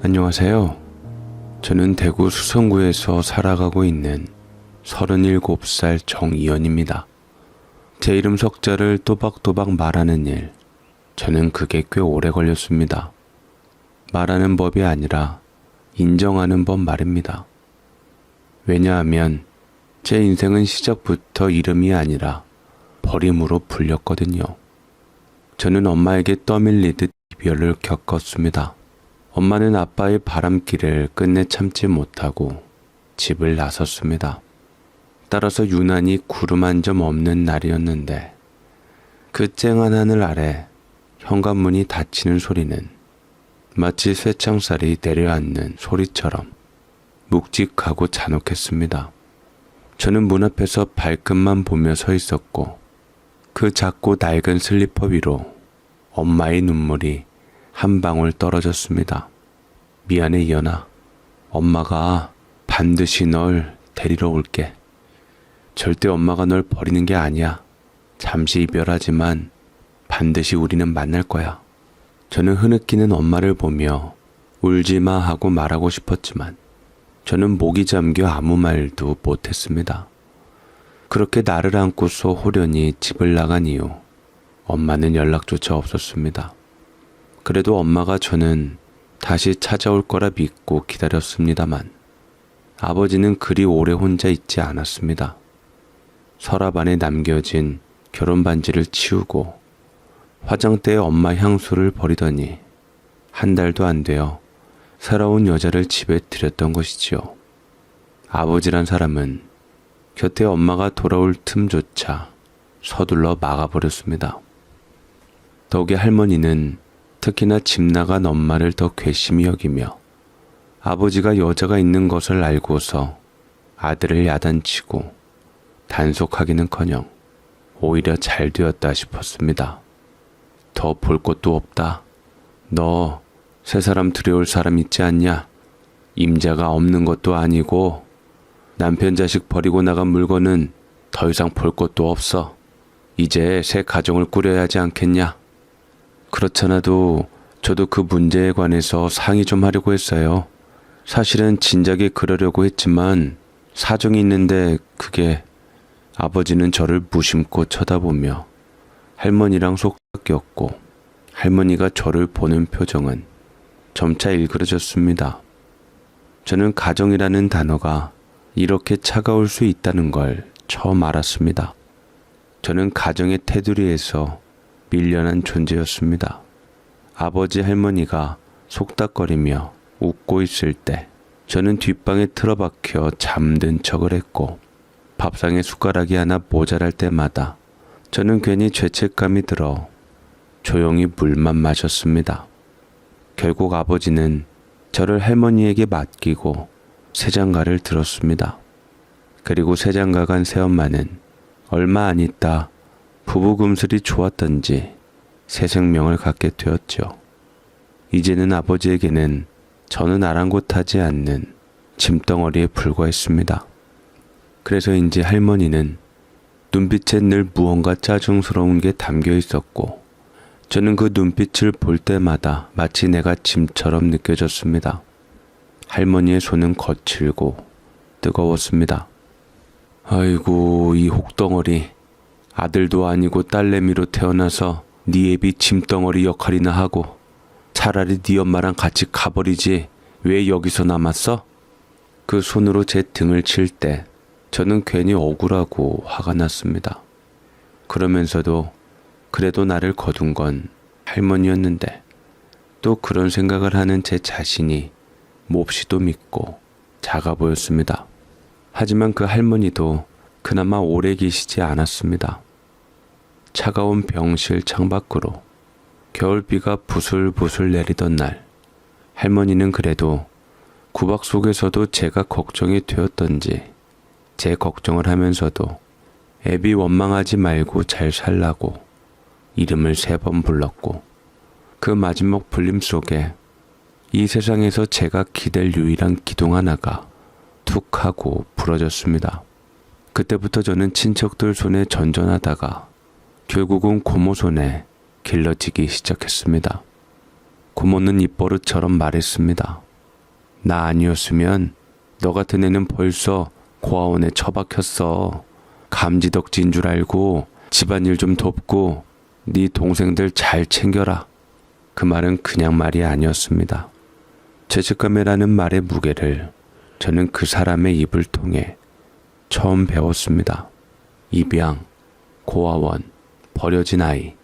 안녕하세요. 저는 대구 수성구에서 살아가고 있는 37살 정이현입니다. 제 이름 석자를 또박또박 말하는 일, 저는 그게 꽤 오래 걸렸습니다. 말하는 법이 아니라 인정하는 법 말입니다. 왜냐하면 제 인생은 시작부터 이름이 아니라 버림으로 불렸거든요. 저는 엄마에게 떠밀리듯 이별을 겪었습니다. 엄마는 아빠의 바람길을 끝내 참지 못하고 집을 나섰습니다. 따라서 유난히 구름 한 점 없는 날이었는데 그 쨍한 하늘 아래 현관문이 닫히는 소리는 마치 쇠창살이 내려앉는 소리처럼 묵직하고 잔혹했습니다. 저는 문 앞에서 발끝만 보며 서 있었고 그 작고 낡은 슬리퍼 위로 엄마의 눈물이 한 방울 떨어졌습니다. 미안해 이현아. 엄마가 반드시 널 데리러 올게. 절대 엄마가 널 버리는 게 아니야. 잠시 이별하지만 반드시 우리는 만날 거야. 저는 흐느끼는 엄마를 보며 울지마 하고 말하고 싶었지만 저는 목이 잠겨 아무 말도 못했습니다. 그렇게 나를 안고서 호련히 집을 나간 이후 엄마는 연락조차 없었습니다. 그래도 엄마가 저는 다시 찾아올 거라 믿고 기다렸습니다만 아버지는 그리 오래 혼자 있지 않았습니다. 서랍 안에 남겨진 결혼 반지를 치우고 화장대에 엄마 향수를 버리더니 한 달도 안 되어 새로운 여자를 집에 들였던 것이지요. 아버지란 사람은 곁에 엄마가 돌아올 틈조차 서둘러 막아버렸습니다. 덕에 할머니는 특히나 집 나간 엄마를 더 괘씸히 여기며 아버지가 여자가 있는 것을 알고서 아들을 야단치고 단속하기는커녕 오히려 잘 되었다 싶었습니다. 더 볼 것도 없다. 너 새 사람 들여올 사람 있지 않냐? 임자가 없는 것도 아니고 남편 자식 버리고 나간 물건은 더 이상 볼 것도 없어. 이제 새 가정을 꾸려야 하지 않겠냐? 그렇잖아도 저도 그 문제에 관해서 상의 좀 하려고 했어요. 사실은 진작에 그러려고 했지만 사정이 있는데 그게... 아버지는 저를 무심코 쳐다보며 할머니랑 속삭였고 할머니가 저를 보는 표정은 점차 일그러졌습니다. 저는 가정이라는 단어가 이렇게 차가울 수 있다는 걸 처음 알았습니다. 저는 가정의 테두리에서 밀려난 존재였습니다. 아버지 할머니가 속닥거리며 웃고 있을 때 저는 뒷방에 틀어박혀 잠든 척을 했고 밥상에 숟가락이 하나 모자랄 때마다 저는 괜히 죄책감이 들어 조용히 물만 마셨습니다. 결국 아버지는 저를 할머니에게 맡기고 새장가를 들었습니다. 그리고 새장가 간 새엄마는 얼마 안 있다 부부 금슬이 좋았던지 새 생명을 갖게 되었죠. 이제는 아버지에게는 저는 아랑곳하지 않는 짐덩어리에 불과했습니다. 그래서인지 할머니는 눈빛에 늘 무언가 짜증스러운 게 담겨 있었고 저는 그 눈빛을 볼 때마다 마치 내가 짐처럼 느껴졌습니다. 할머니의 손은 거칠고 뜨거웠습니다. 아이고 이 혹덩어리. 아들도 아니고 딸내미로 태어나서 네 애비 짐덩어리 역할이나 하고 차라리 네 엄마랑 같이 가버리지 왜 여기서 남았어? 그 손으로 제 등을 칠 때 저는 괜히 억울하고 화가 났습니다. 그러면서도 그래도 나를 거둔 건 할머니였는데 또 그런 생각을 하는 제 자신이 몹시도 믿고 작아 보였습니다. 하지만 그 할머니도 그나마 오래 계시지 않았습니다. 차가운 병실 창밖으로 겨울비가 부슬부슬 내리던 날 할머니는 그래도 구박 속에서도 제가 걱정이 되었던지 제 걱정을 하면서도 애비 원망하지 말고 잘 살라고 이름을 3번 불렀고 그 마지막 불림 속에 이 세상에서 제가 기댈 유일한 기둥 하나가 툭 하고 부러졌습니다. 그때부터 저는 친척들 손에 전전하다가 결국은 고모 손에 길러지기 시작했습니다. 고모는 입버릇처럼 말했습니다. 나 아니었으면 너 같은 애는 벌써 고아원에 처박혔어. 감지덕지인 줄 알고 집안일 좀 돕고 네 동생들 잘 챙겨라. 그 말은 그냥 말이 아니었습니다. 죄책감이라는 말의 무게를 저는 그 사람의 입을 통해 처음 배웠습니다. 입양, 고아원, 버려진 아이.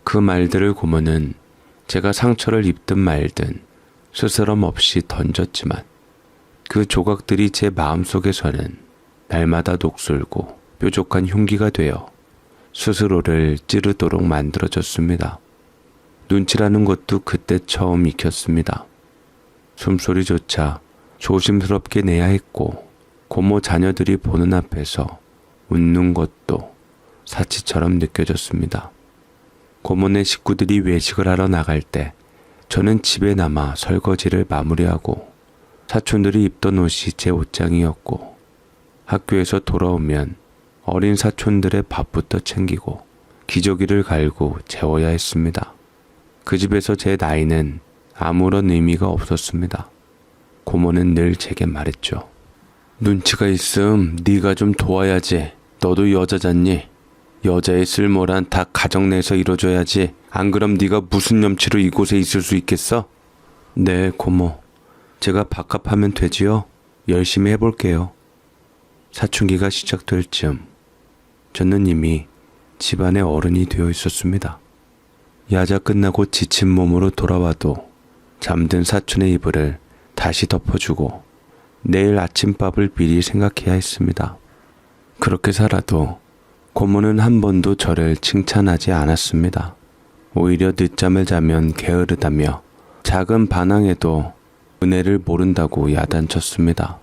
그 말들을 고모는 제가 상처를 입든 말든 스스럼 없이 던졌지만 그 조각들이 제 마음속에서는 날마다 녹슬고 뾰족한 흉기가 되어 스스로를 찌르도록 만들어졌습니다. 눈치라는 것도 그때 처음 익혔습니다. 숨소리조차 조심스럽게 내야 했고 고모 자녀들이 보는 앞에서 웃는 것도 사치처럼 느껴졌습니다. 고모네 식구들이 외식을 하러 나갈 때 저는 집에 남아 설거지를 마무리하고 사촌들이 입던 옷이 제 옷장이었고 학교에서 돌아오면 어린 사촌들의 밥부터 챙기고 기저귀를 갈고 재워야 했습니다. 그 집에서 제 나이는 아무런 의미가 없었습니다. 고모는 늘 제게 말했죠. 눈치가 있음 네가 좀 도와야지. 너도 여자잖니. 여자의 쓸모란 다 가정 내에서 이루어져야지. 안 그럼 네가 무슨 염치로 이곳에 있을 수 있겠어? 네, 고모. 제가 밥값하면 되지요. 열심히 해볼게요. 사춘기가 시작될 즈음 저는 이미 집안의 어른이 되어 있었습니다. 야자 끝나고 지친 몸으로 돌아와도 잠든 사촌의 이불을 다시 덮어주고 내일 아침밥을 미리 생각해야 했습니다. 그렇게 살아도 고모는 한 번도 저를 칭찬하지 않았습니다. 오히려 늦잠을 자면 게으르다며 작은 반항에도 은혜를 모른다고 야단쳤습니다.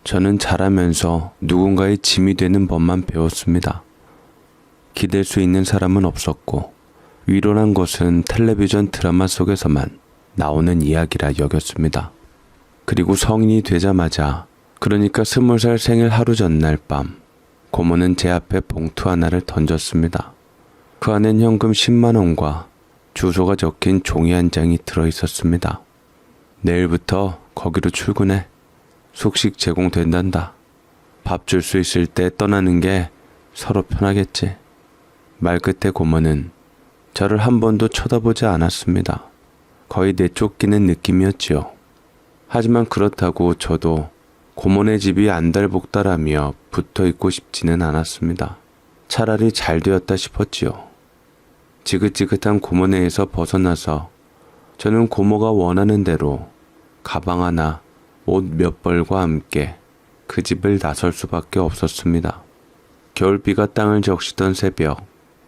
저는 자라면서 누군가의 짐이 되는 법만 배웠습니다. 기댈 수 있는 사람은 없었고 위로란 것은 텔레비전 드라마 속에서만 나오는 이야기라 여겼습니다. 그리고 성인이 되자마자, 그러니까 20살 생일 하루 전날 밤, 고모는 제 앞에 봉투 하나를 던졌습니다. 그 안엔 현금 10만 원과 주소가 적힌 종이 한 장이 들어있었습니다. 내일부터 거기로 출근해. 숙식 제공된단다. 밥 줄 수 있을 때 떠나는 게 서로 편하겠지. 말 끝에 고모는 저를 한 번도 쳐다보지 않았습니다. 거의 내쫓기는 느낌이었지요. 하지만 그렇다고 저도 고모네 집이 안달복달하며 붙어있고 싶지는 않았습니다. 차라리 잘 되었다 싶었지요. 지긋지긋한 고모네에서 벗어나서 저는 고모가 원하는 대로 가방 하나, 옷 몇 벌과 함께 그 집을 나설 수밖에 없었습니다. 겨울비가 땅을 적시던 새벽,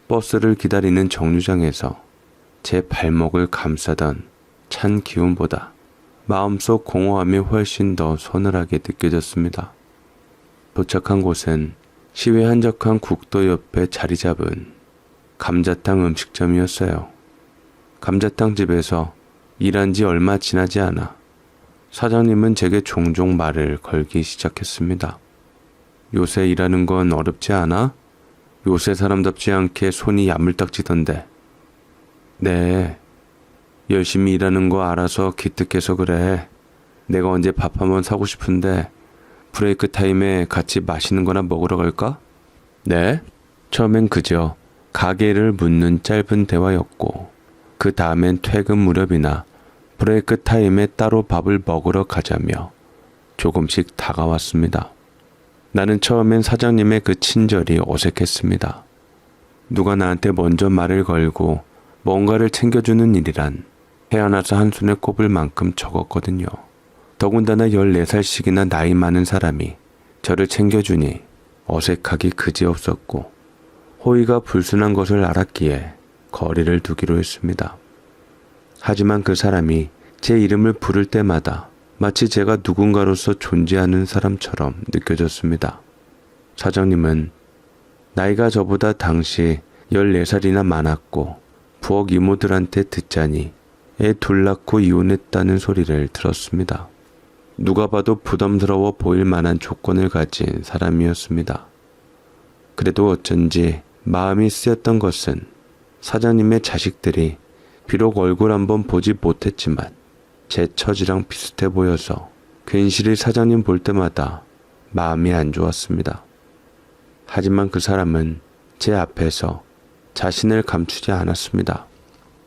버스를 기다리는 정류장에서 제 발목을 감싸던 찬 기운보다 마음속 공허함이 훨씬 더 서늘하게 느껴졌습니다. 도착한 곳은 시외 한적한 국도 옆에 자리 잡은 감자탕 음식점이었어요. 감자탕 집에서 일한 지 얼마 지나지 않아 사장님은 제게 종종 말을 걸기 시작했습니다. 요새 일하는 건 어렵지 않아? 요새 사람답지 않게 손이 야물딱지던데. 네, 열심히 일하는 거 알아서 기특해서 그래. 내가 언제 밥 한번 사고 싶은데 브레이크 타임에 같이 맛있는 거나 먹으러 갈까? 네? 처음엔 그저 가게를 묻는 짧은 대화였고 그 다음엔 퇴근 무렵이나 브레이크 타임에 따로 밥을 먹으러 가자며 조금씩 다가왔습니다. 나는 처음엔 사장님의 그 친절이 어색했습니다. 누가 나한테 먼저 말을 걸고 뭔가를 챙겨주는 일이란 태어나서 한손에 꼽을 만큼 적었거든요. 더군다나 14살씩이나 나이 많은 사람이 저를 챙겨주니 어색하기 그지없었고 호의가 불순한 것을 알았기에 거리를 두기로 했습니다. 하지만 그 사람이 제 이름을 부를 때마다 마치 제가 누군가로서 존재하는 사람처럼 느껴졌습니다. 사장님은 나이가 저보다 당시 14살이나 많았고 부엌 이모들한테 듣자니 애 둘 낳고 이혼했다는 소리를 들었습니다. 누가 봐도 부담스러워 보일 만한 조건을 가진 사람이었습니다. 그래도 어쩐지 마음이 쓰였던 것은 사장님의 자식들이 비록 얼굴 한번 보지 못했지만 제 처지랑 비슷해 보여서 괜시리 사장님 볼 때마다 마음이 안 좋았습니다. 하지만 그 사람은 제 앞에서 자신을 감추지 않았습니다.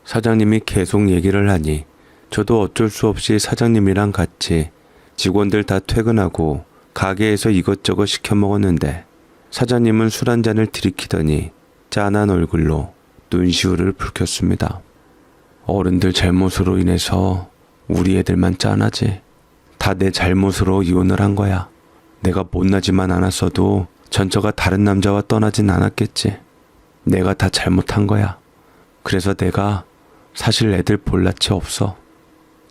사장님이 계속 얘기를 하니 저도 어쩔 수 없이 사장님이랑 같이 직원들 다 퇴근하고 가게에서 이것저것 시켜 먹었는데 사장님은 술 한 잔을 들이키더니 짠한 얼굴로 눈시울을 붉혔습니다. 어른들 잘못으로 인해서 우리 애들만 짠하지. 다 내 잘못으로 이혼을 한 거야. 내가 못나지만 않았어도 전처가 다른 남자와 떠나진 않았겠지. 내가 다 잘못한 거야. 그래서 내가 사실 애들 볼 낯이 없어.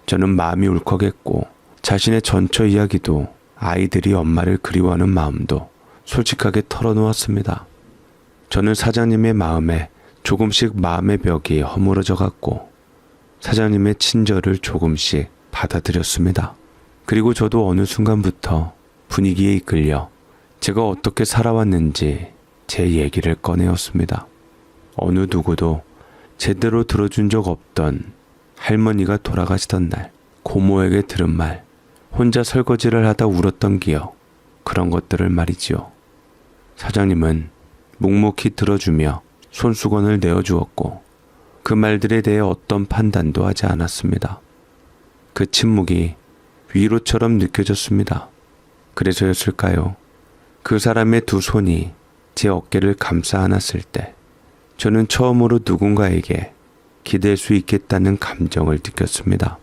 저는 마음이 울컥했고 자신의 전처 이야기도 아이들이 엄마를 그리워하는 마음도 솔직하게 털어놓았습니다. 저는 사장님의 마음에 조금씩 마음의 벽이 허물어져 갔고 사장님의 친절을 조금씩 받아들였습니다. 그리고 저도 어느 순간부터 분위기에 이끌려 제가 어떻게 살아왔는지 제 얘기를 꺼내었습니다. 어느 누구도 제대로 들어준 적 없던 할머니가 돌아가시던 날 고모에게 들은 말, 혼자 설거지를 하다 울었던 기억, 그런 것들을 말이지요. 사장님은 묵묵히 들어주며 손수건을 내어주었고 그 말들에 대해 어떤 판단도 하지 않았습니다. 그 침묵이 위로처럼 느껴졌습니다. 그래서였을까요? 그 사람의 두 손이 제 어깨를 감싸 안았을 때 저는 처음으로 누군가에게 기댈 수 있겠다는 감정을 느꼈습니다.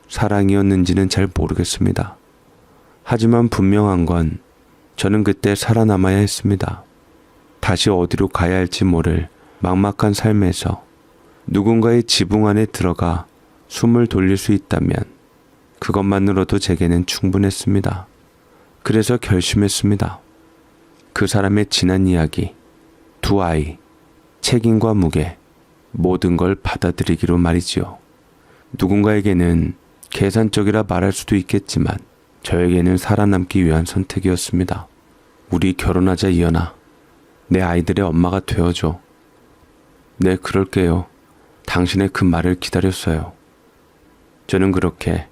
사랑이었는지는 잘 모르겠습니다. 하지만 분명한 건 저는 그때 살아남아야 했습니다. 다시 어디로 가야 할지 모를 막막한 삶에서 누군가의 지붕 안에 들어가 숨을 돌릴 수 있다면 그것만으로도 제게는 충분했습니다. 그래서 결심했습니다. 그 사람의 지난 이야기, 두 아이, 책임과 무게, 모든 걸 받아들이기로 말이지요. 누군가에게는 계산적이라 말할 수도 있겠지만 저에게는 살아남기 위한 선택이었습니다. 우리 결혼하자 이연아. 내 아이들의 엄마가 되어줘. 네, 그럴게요. 당신의 그 말을 기다렸어요. 저는 그렇게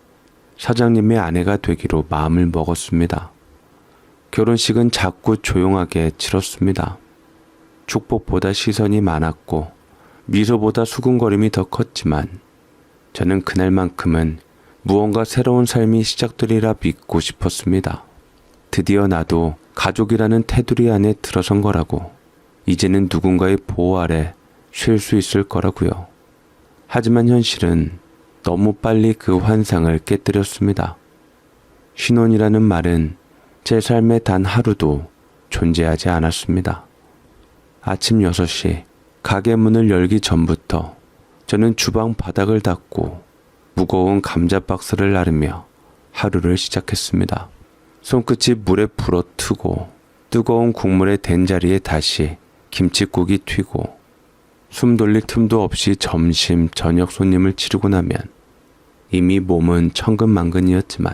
사장님의 아내가 되기로 마음을 먹었습니다. 결혼식은 작고 조용하게 치렀습니다. 축복보다 시선이 많았고 미소보다 수군거림이 더 컸지만 저는 그날만큼은 무언가 새로운 삶이 시작되리라 믿고 싶었습니다. 드디어 나도 가족이라는 테두리 안에 들어선 거라고, 이제는 누군가의 보호 아래 쉴 수 있을 거라고요. 하지만 현실은 너무 빨리 그 환상을 깨뜨렸습니다. 신혼이라는 말은 제 삶에 단 하루도 존재하지 않았습니다. 아침 6시 가게 문을 열기 전부터 저는 주방 바닥을 닦고 무거운 감자 박스를 나르며 하루를 시작했습니다. 손끝이 물에 불어 트고 뜨거운 국물에 댄 자리에 다시 김칫국이 튀고 숨 돌릴 틈도 없이 점심, 저녁 손님을 치르고 나면 이미 몸은 천근만근이었지만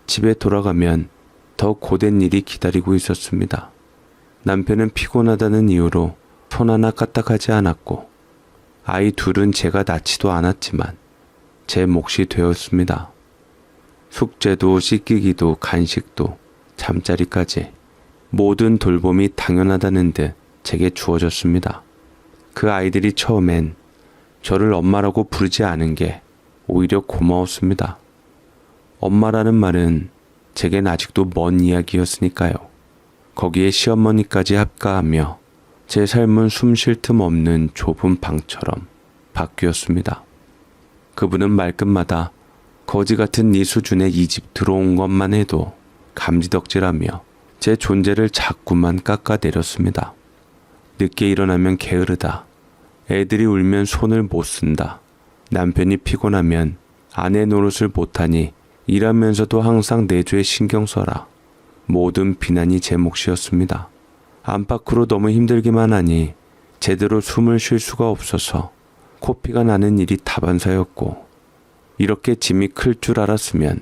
집에 돌아가면 더 고된 일이 기다리고 있었습니다. 남편은 피곤하다는 이유로 손 하나 까딱하지 않았고 아이 둘은 제가 낳지도 않았지만 제 몫이 되었습니다. 숙제도 씻기기도 간식도 잠자리까지 모든 돌봄이 당연하다는 듯 제게 주어졌습니다. 그 아이들이 처음엔 저를 엄마라고 부르지 않은 게 오히려 고마웠습니다. 엄마라는 말은 제겐 아직도 먼 이야기였으니까요. 거기에 시어머니까지 합가하며 제 삶은 숨 쉴 틈 없는 좁은 방처럼 바뀌었습니다. 그분은 말끝마다 거지 같은 네 수준에 이 집 들어온 것만 해도 감지덕지라며 제 존재를 자꾸만 깎아내렸습니다. 늦게 일어나면 게으르다. 애들이 울면 손을 못 쓴다. 남편이 피곤하면 아내 노릇을 못하니 일하면서도 항상 내조에 신경 써라. 모든 비난이 제 몫이었습니다. 안팎으로 너무 힘들기만 하니 제대로 숨을 쉴 수가 없어서 코피가 나는 일이 다반사였고, 이렇게 짐이 클 줄 알았으면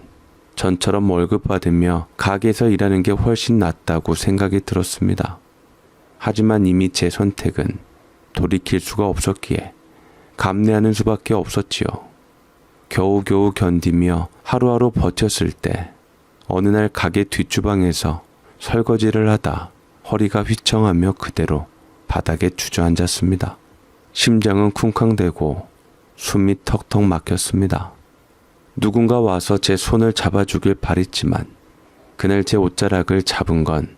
전처럼 월급 받으며 가게에서 일하는 게 훨씬 낫다고 생각이 들었습니다. 하지만 이미 제 선택은 돌이킬 수가 없었기에 감내하는 수밖에 없었지요. 겨우겨우 견디며 하루하루 버텼을 때 어느 날 가게 뒷주방에서 설거지를 하다 허리가 휘청하며 그대로 바닥에 주저앉았습니다. 심장은 쿵쾅대고 숨이 턱턱 막혔습니다. 누군가 와서 제 손을 잡아주길 바랬지만 그날 제 옷자락을 잡은 건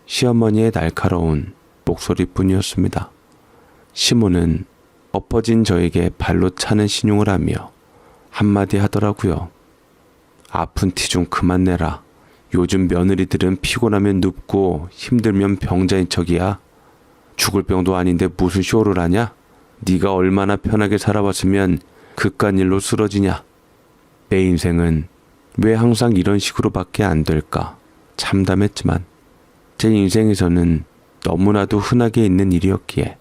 시어머니의 날카로운 목소리뿐이었습니다. 시모는 엎어진 저에게 발로 차는 신용을 하며 한마디 하더라고요. 아픈 티 좀 그만 내라. 요즘 며느리들은 피곤하면 눕고 힘들면 병자인 척이야. 죽을 병도 아닌데 무슨 쇼를 하냐? 네가 얼마나 편하게 살아왔으면 그깟 일로 쓰러지냐? 내 인생은 왜 항상 이런 식으로밖에 안 될까? 참담했지만 제 인생에서는 너무나도 흔하게 있는 일이었기에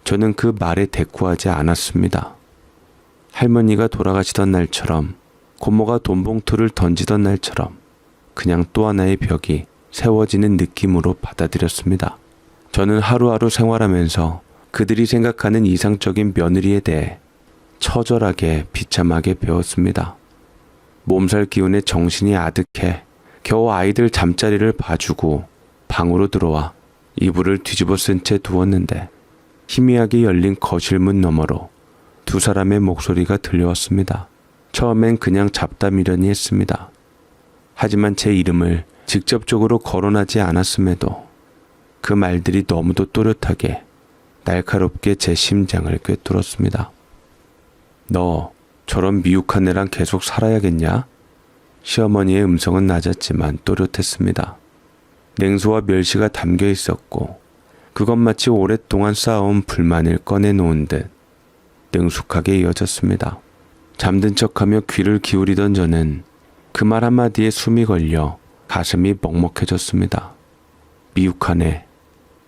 저는 그 말에 대꾸하지 않았습니다. 할머니가 돌아가시던 날처럼 고모가 돈봉투를 던지던 날처럼 그냥 또 하나의 벽이 세워지는 느낌으로 받아들였습니다. 저는 하루하루 생활하면서 그들이 생각하는 이상적인 며느리에 대해 처절하게 비참하게 배웠습니다. 몸살 기운에 정신이 아득해 겨우 아이들 잠자리를 봐주고 방으로 들어와 이불을 뒤집어 쓴 채 두었는데 희미하게 열린 거실문 너머로 두 사람의 목소리가 들려왔습니다. 처음엔 그냥 잡담이려니 했습니다. 하지만 제 이름을 직접적으로 거론하지 않았음에도 그 말들이 너무도 또렷하게 날카롭게 제 심장을 꿰뚫었습니다. 너 저런 미혹한 애랑 계속 살아야겠냐? 시어머니의 음성은 낮았지만 또렷했습니다. 냉소와 멸시가 담겨 있었고 그건 마치 오랫동안 쌓아온 불만을 꺼내놓은 듯 능숙하게 이어졌습니다. 잠든 척하며 귀를 기울이던 저는 그 말 한마디에 숨이 걸려 가슴이 먹먹해졌습니다. 미혹하네.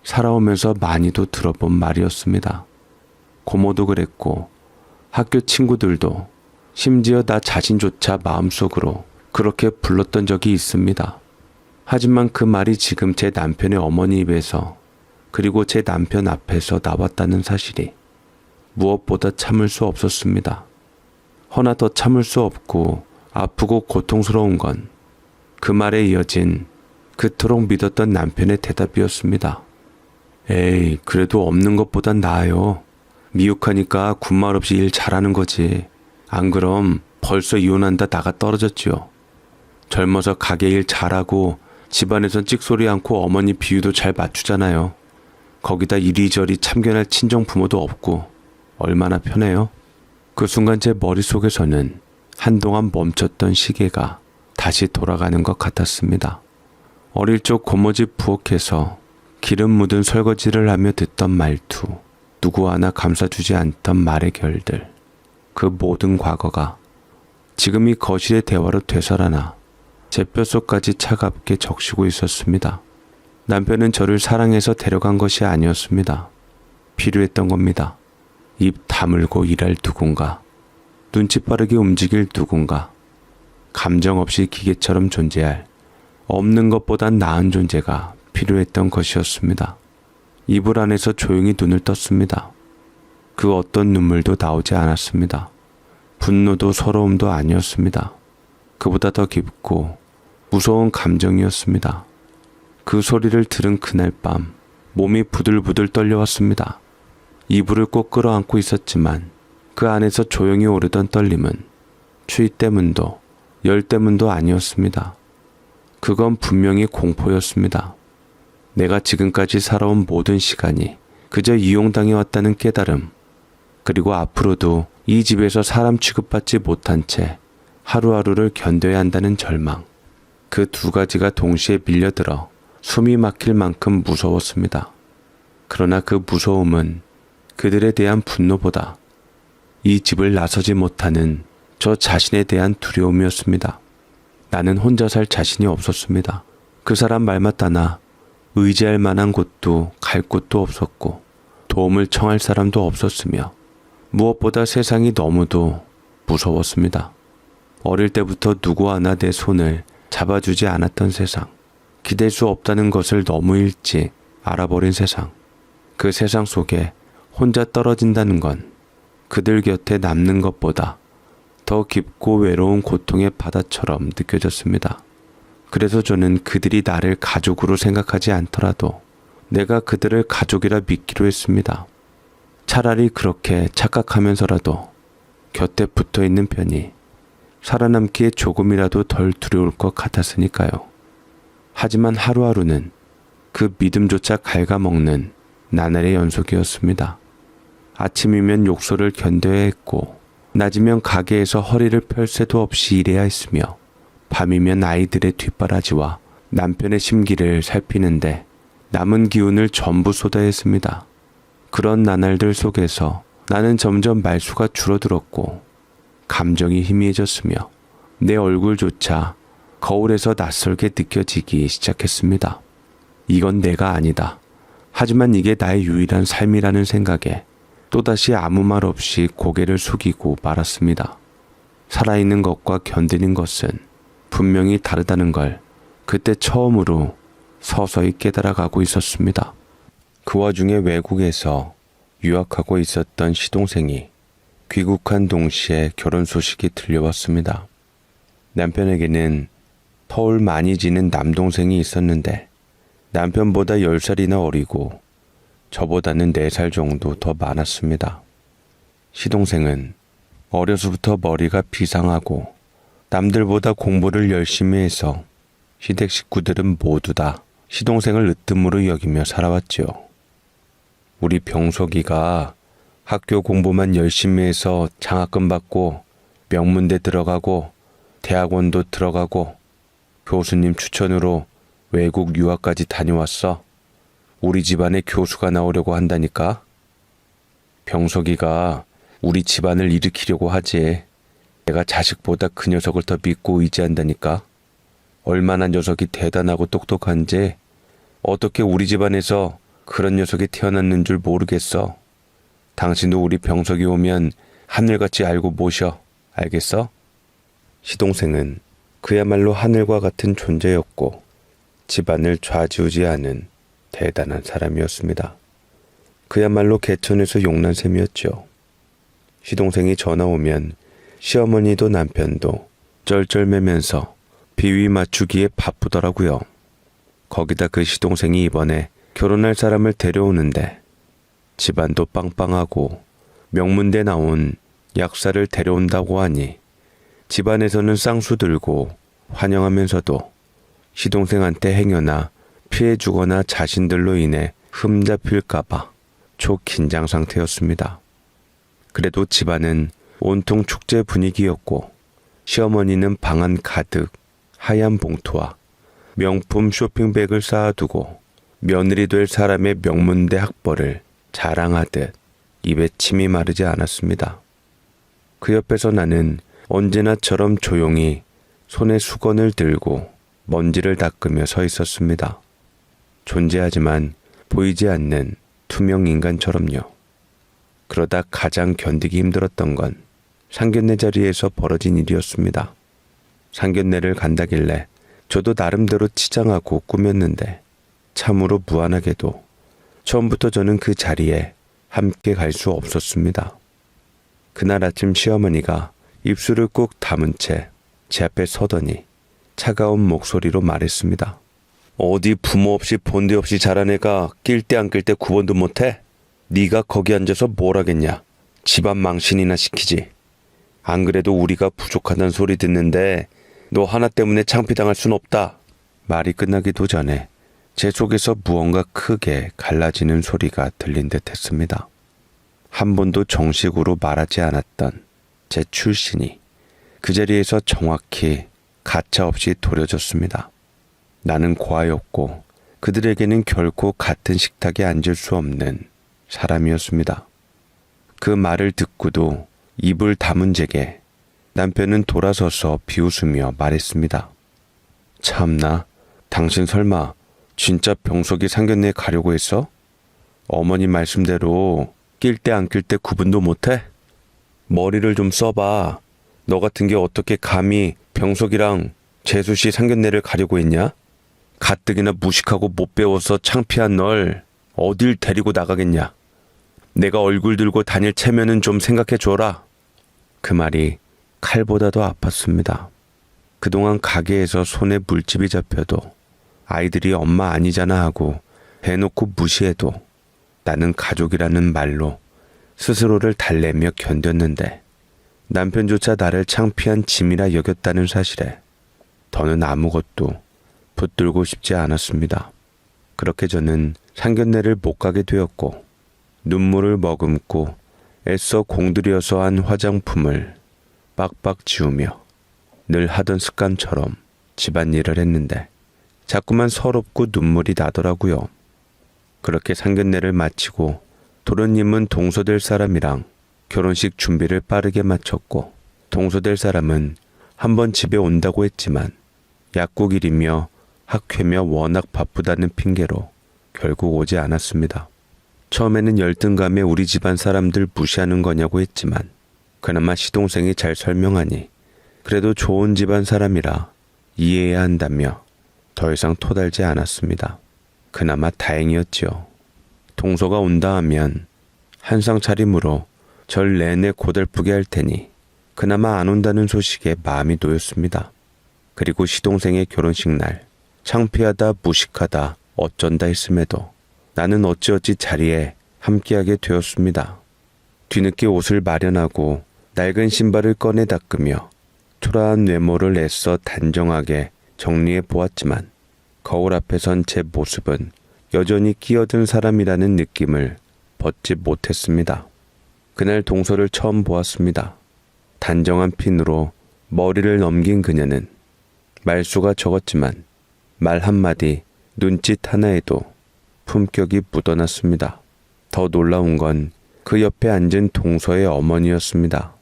살아오면서 많이도 들어본 말이었습니다. 고모도 그랬고 학교 친구들도 심지어 나 자신조차 마음속으로 그렇게 불렀던 적이 있습니다. 하지만 그 말이 지금 제 남편의 어머니 입에서 그리고 제 남편 앞에서 나왔다는 사실이 무엇보다 참을 수 없었습니다. 허나 더 참을 수 없고 아프고 고통스러운 건 그 말에 이어진 그토록 믿었던 남편의 대답이었습니다. 에이, 그래도 없는 것보단 나아요. 미혹하니까 군말 없이 일 잘하는 거지. 안 그럼 벌써 이혼한다 나가 떨어졌지요. 젊어서 가게 일 잘하고 집안에선 찍소리 않고 어머니 비유도 잘 맞추잖아요. 거기다 이리저리 참견할 친정 부모도 없고 얼마나 편해요. 그 순간 제 머릿속에서는 한동안 멈췄던 시계가 다시 돌아가는 것 같았습니다. 어릴 적 고모집 부엌에서 기름 묻은 설거지를 하며 듣던 말투, 누구 하나 감싸주지 않던 말의 결들, 그 모든 과거가 지금 이 거실의 대화로 되살아나 제 뼛속까지 차갑게 적시고 있었습니다. 남편은 저를 사랑해서 데려간 것이 아니었습니다. 필요했던 겁니다. 입 다물고 일할 누군가, 눈치 빠르게 움직일 누군가, 감정 없이 기계처럼 존재할 없는 것보단 나은 존재가 필요했던 것이었습니다. 이불 안에서 조용히 눈을 떴습니다. 그 어떤 눈물도 나오지 않았습니다. 분노도 서러움도 아니었습니다. 그보다 더 깊고 무서운 감정이었습니다. 그 소리를 들은 그날 밤 몸이 부들부들 떨려왔습니다. 이불을 꼭 끌어안고 있었지만 그 안에서 조용히 오르던 떨림은 추위 때문도 열 때문도 아니었습니다. 그건 분명히 공포였습니다. 내가 지금까지 살아온 모든 시간이 그저 이용당해 왔다는 깨달음, 그리고 앞으로도 이 집에서 사람 취급받지 못한 채 하루하루를 견뎌야 한다는 절망, 그 두 가지가 동시에 밀려들어 숨이 막힐 만큼 무서웠습니다. 그러나 그 무서움은 그들에 대한 분노보다 이 집을 나서지 못하는 저 자신에 대한 두려움이었습니다. 나는 혼자 살 자신이 없었습니다. 그 사람 말만 따나 의지할 만한 곳도 갈 곳도 없었고 도움을 청할 사람도 없었으며 무엇보다 세상이 너무도 무서웠습니다. 어릴 때부터 누구 하나 내 손을 잡아주지 않았던 세상, 기댈 수 없다는 것을 너무 일찍 알아버린 세상, 그 세상 속에 혼자 떨어진다는 건 그들 곁에 남는 것보다 더 깊고 외로운 고통의 바다처럼 느껴졌습니다. 그래서 저는 그들이 나를 가족으로 생각하지 않더라도 내가 그들을 가족이라 믿기로 했습니다. 차라리 그렇게 착각하면서라도 곁에 붙어 있는 편이 살아남기에 조금이라도 덜 두려울 것 같았으니까요. 하지만 하루하루는 그 믿음조차 갉아먹는 나날의 연속이었습니다. 아침이면 욕설을 견뎌야 했고, 낮이면 가게에서 허리를 펼 새도 없이 일해야 했으며, 밤이면 아이들의 뒷바라지와 남편의 심기를 살피는데 남은 기운을 전부 쏟아야 했습니다. 그런 나날들 속에서 나는 점점 말수가 줄어들었고, 감정이 희미해졌으며 내 얼굴조차 거울에서 낯설게 느껴지기 시작했습니다. 이건 내가 아니다. 하지만 이게 나의 유일한 삶이라는 생각에 또다시 아무 말 없이 고개를 숙이고 말았습니다. 살아있는 것과 견디는 것은 분명히 다르다는 걸 그때 처음으로 서서히 깨달아가고 있었습니다. 그 와중에 외국에서 유학하고 있었던 시동생이 귀국한 동시에 결혼 소식이 들려왔습니다. 남편에게는 터울 많이 지는 남동생이 있었는데 남편보다 10살이나 어리고 저보다는 4살 정도 더 많았습니다. 시동생은 어려서부터 머리가 비상하고 남들보다 공부를 열심히 해서 시댁 식구들은 모두 다 시동생을 으뜸으로 여기며 살아왔죠. 우리 병석이가 학교 공부만 열심히 해서 장학금 받고 명문대 들어가고 대학원도 들어가고 교수님 추천으로 외국 유학까지 다녀왔어. 우리 집안에 교수가 나오려고 한다니까. 병석이가 우리 집안을 일으키려고 하지. 내가 자식보다 그 녀석을 더 믿고 의지한다니까. 얼마나 녀석이 대단하고 똑똑한지 어떻게 우리 집안에서 그런 녀석이 태어났는 줄 모르겠어. 당신도 우리 병석이 오면 하늘같이 알고 모셔. 알겠어? 시동생은 그야말로 하늘과 같은 존재였고 집안을 좌지우지하는 대단한 사람이었습니다. 그야말로 개천에서 용난 셈이었죠. 시동생이 전화 오면 시어머니도 남편도 쩔쩔매면서 비위 맞추기에 바쁘더라고요. 거기다 그 시동생이 이번에 결혼할 사람을 데려오는데 집안도 빵빵하고 명문대 나온 약사를 데려온다고 하니 집안에서는 쌍수 들고 환영하면서도 시동생한테 행여나 피해주거나 자신들로 인해 흠잡힐까봐 초긴장 상태였습니다. 그래도 집안은 온통 축제 분위기였고 시어머니는 방 안 가득 하얀 봉투와 명품 쇼핑백을 쌓아두고 며느리 될 사람의 명문대 학벌을 자랑하듯 입에 침이 마르지 않았습니다. 그 옆에서 나는 언제나처럼 조용히 손에 수건을 들고 먼지를 닦으며 서 있었습니다. 존재하지만 보이지 않는 투명 인간처럼요. 그러다 가장 견디기 힘들었던 건 상견례 자리에서 벌어진 일이었습니다. 상견례를 간다길래 저도 나름대로 치장하고 꾸몄는데 참으로 무안하게도 처음부터 저는 그 자리에 함께 갈 수 없었습니다. 그날 아침 시어머니가 입술을 꾹 다문 채 제 앞에 서더니 차가운 목소리로 말했습니다. 어디 부모 없이 본데 없이 자란 애가 낄 때 안 낄 때 구분도 못해? 네가 거기 앉아서 뭘 하겠냐? 집안 망신이나 시키지. 안 그래도 우리가 부족하다는 소리 듣는데 너 하나 때문에 창피당할 순 없다. 말이 끝나기도 전에 제 속에서 무언가 크게 갈라지는 소리가 들린 듯 했습니다. 한 번도 정식으로 말하지 않았던 제 출신이 그 자리에서 정확히 가차없이 도려졌습니다. 나는 고아였고 그들에게는 결코 같은 식탁에 앉을 수 없는 사람이었습니다. 그 말을 듣고도 입을 다문 제게 남편은 돌아서서 비웃으며 말했습니다. 참나, 당신 설마 진짜 병석이 상견례에 가려고 했어? 어머니 말씀대로 낄 때 안 낄 때 구분도 못해? 머리를 좀 써봐. 너 같은 게 어떻게 감히 병석이랑 재수씨 상견례를 가려고 했냐? 가뜩이나 무식하고 못 배워서 창피한 널 어딜 데리고 나가겠냐? 내가 얼굴 들고 다닐 체면은 좀 생각해 줘라. 그 말이 칼보다도 아팠습니다. 그동안 가게에서 손에 물집이 잡혀도 아이들이 엄마 아니잖아 하고 대놓고 무시해도 나는 가족이라는 말로 스스로를 달래며 견뎠는데 남편조차 나를 창피한 짐이라 여겼다는 사실에 더는 아무것도 붙들고 싶지 않았습니다. 그렇게 저는 상견례를 못 가게 되었고 눈물을 머금고 애써 공들여서 한 화장품을 빡빡 지우며 늘 하던 습관처럼 집안일을 했는데 자꾸만 서럽고 눈물이 나더라고요. 그렇게 상견례를 마치고 도련님은 동서될 사람이랑 결혼식 준비를 빠르게 마쳤고 동서될 사람은 한번 집에 온다고 했지만 약국일이며 학회며 워낙 바쁘다는 핑계로 결국 오지 않았습니다. 처음에는 열등감에 우리 집안 사람들 무시하는 거냐고 했지만 그나마 시동생이 잘 설명하니 그래도 좋은 집안 사람이라 이해해야 한다며 더 이상 토달지 않았습니다. 그나마 다행이었지요. 동서가 온다 하면 한상 차림으로 절 내내 고달프게 할 테니 그나마 안 온다는 소식에 마음이 놓였습니다. 그리고 시동생의 결혼식 날 창피하다 무식하다 어쩐다 했음에도 나는 어찌어찌 자리에 함께하게 되었습니다. 뒤늦게 옷을 마련하고 낡은 신발을 꺼내 닦으며 초라한 외모를 애써 단정하게 정리해 보았지만 거울 앞에 선 제 모습은 여전히 끼어든 사람이라는 느낌을 벗지 못했습니다. 그날 동서를 처음 보았습니다. 단정한 핀으로 머리를 넘긴 그녀는 말수가 적었지만 말 한마디, 눈짓 하나에도 품격이 묻어났습니다. 더 놀라운 건 그 옆에 앉은 동서의 어머니였습니다.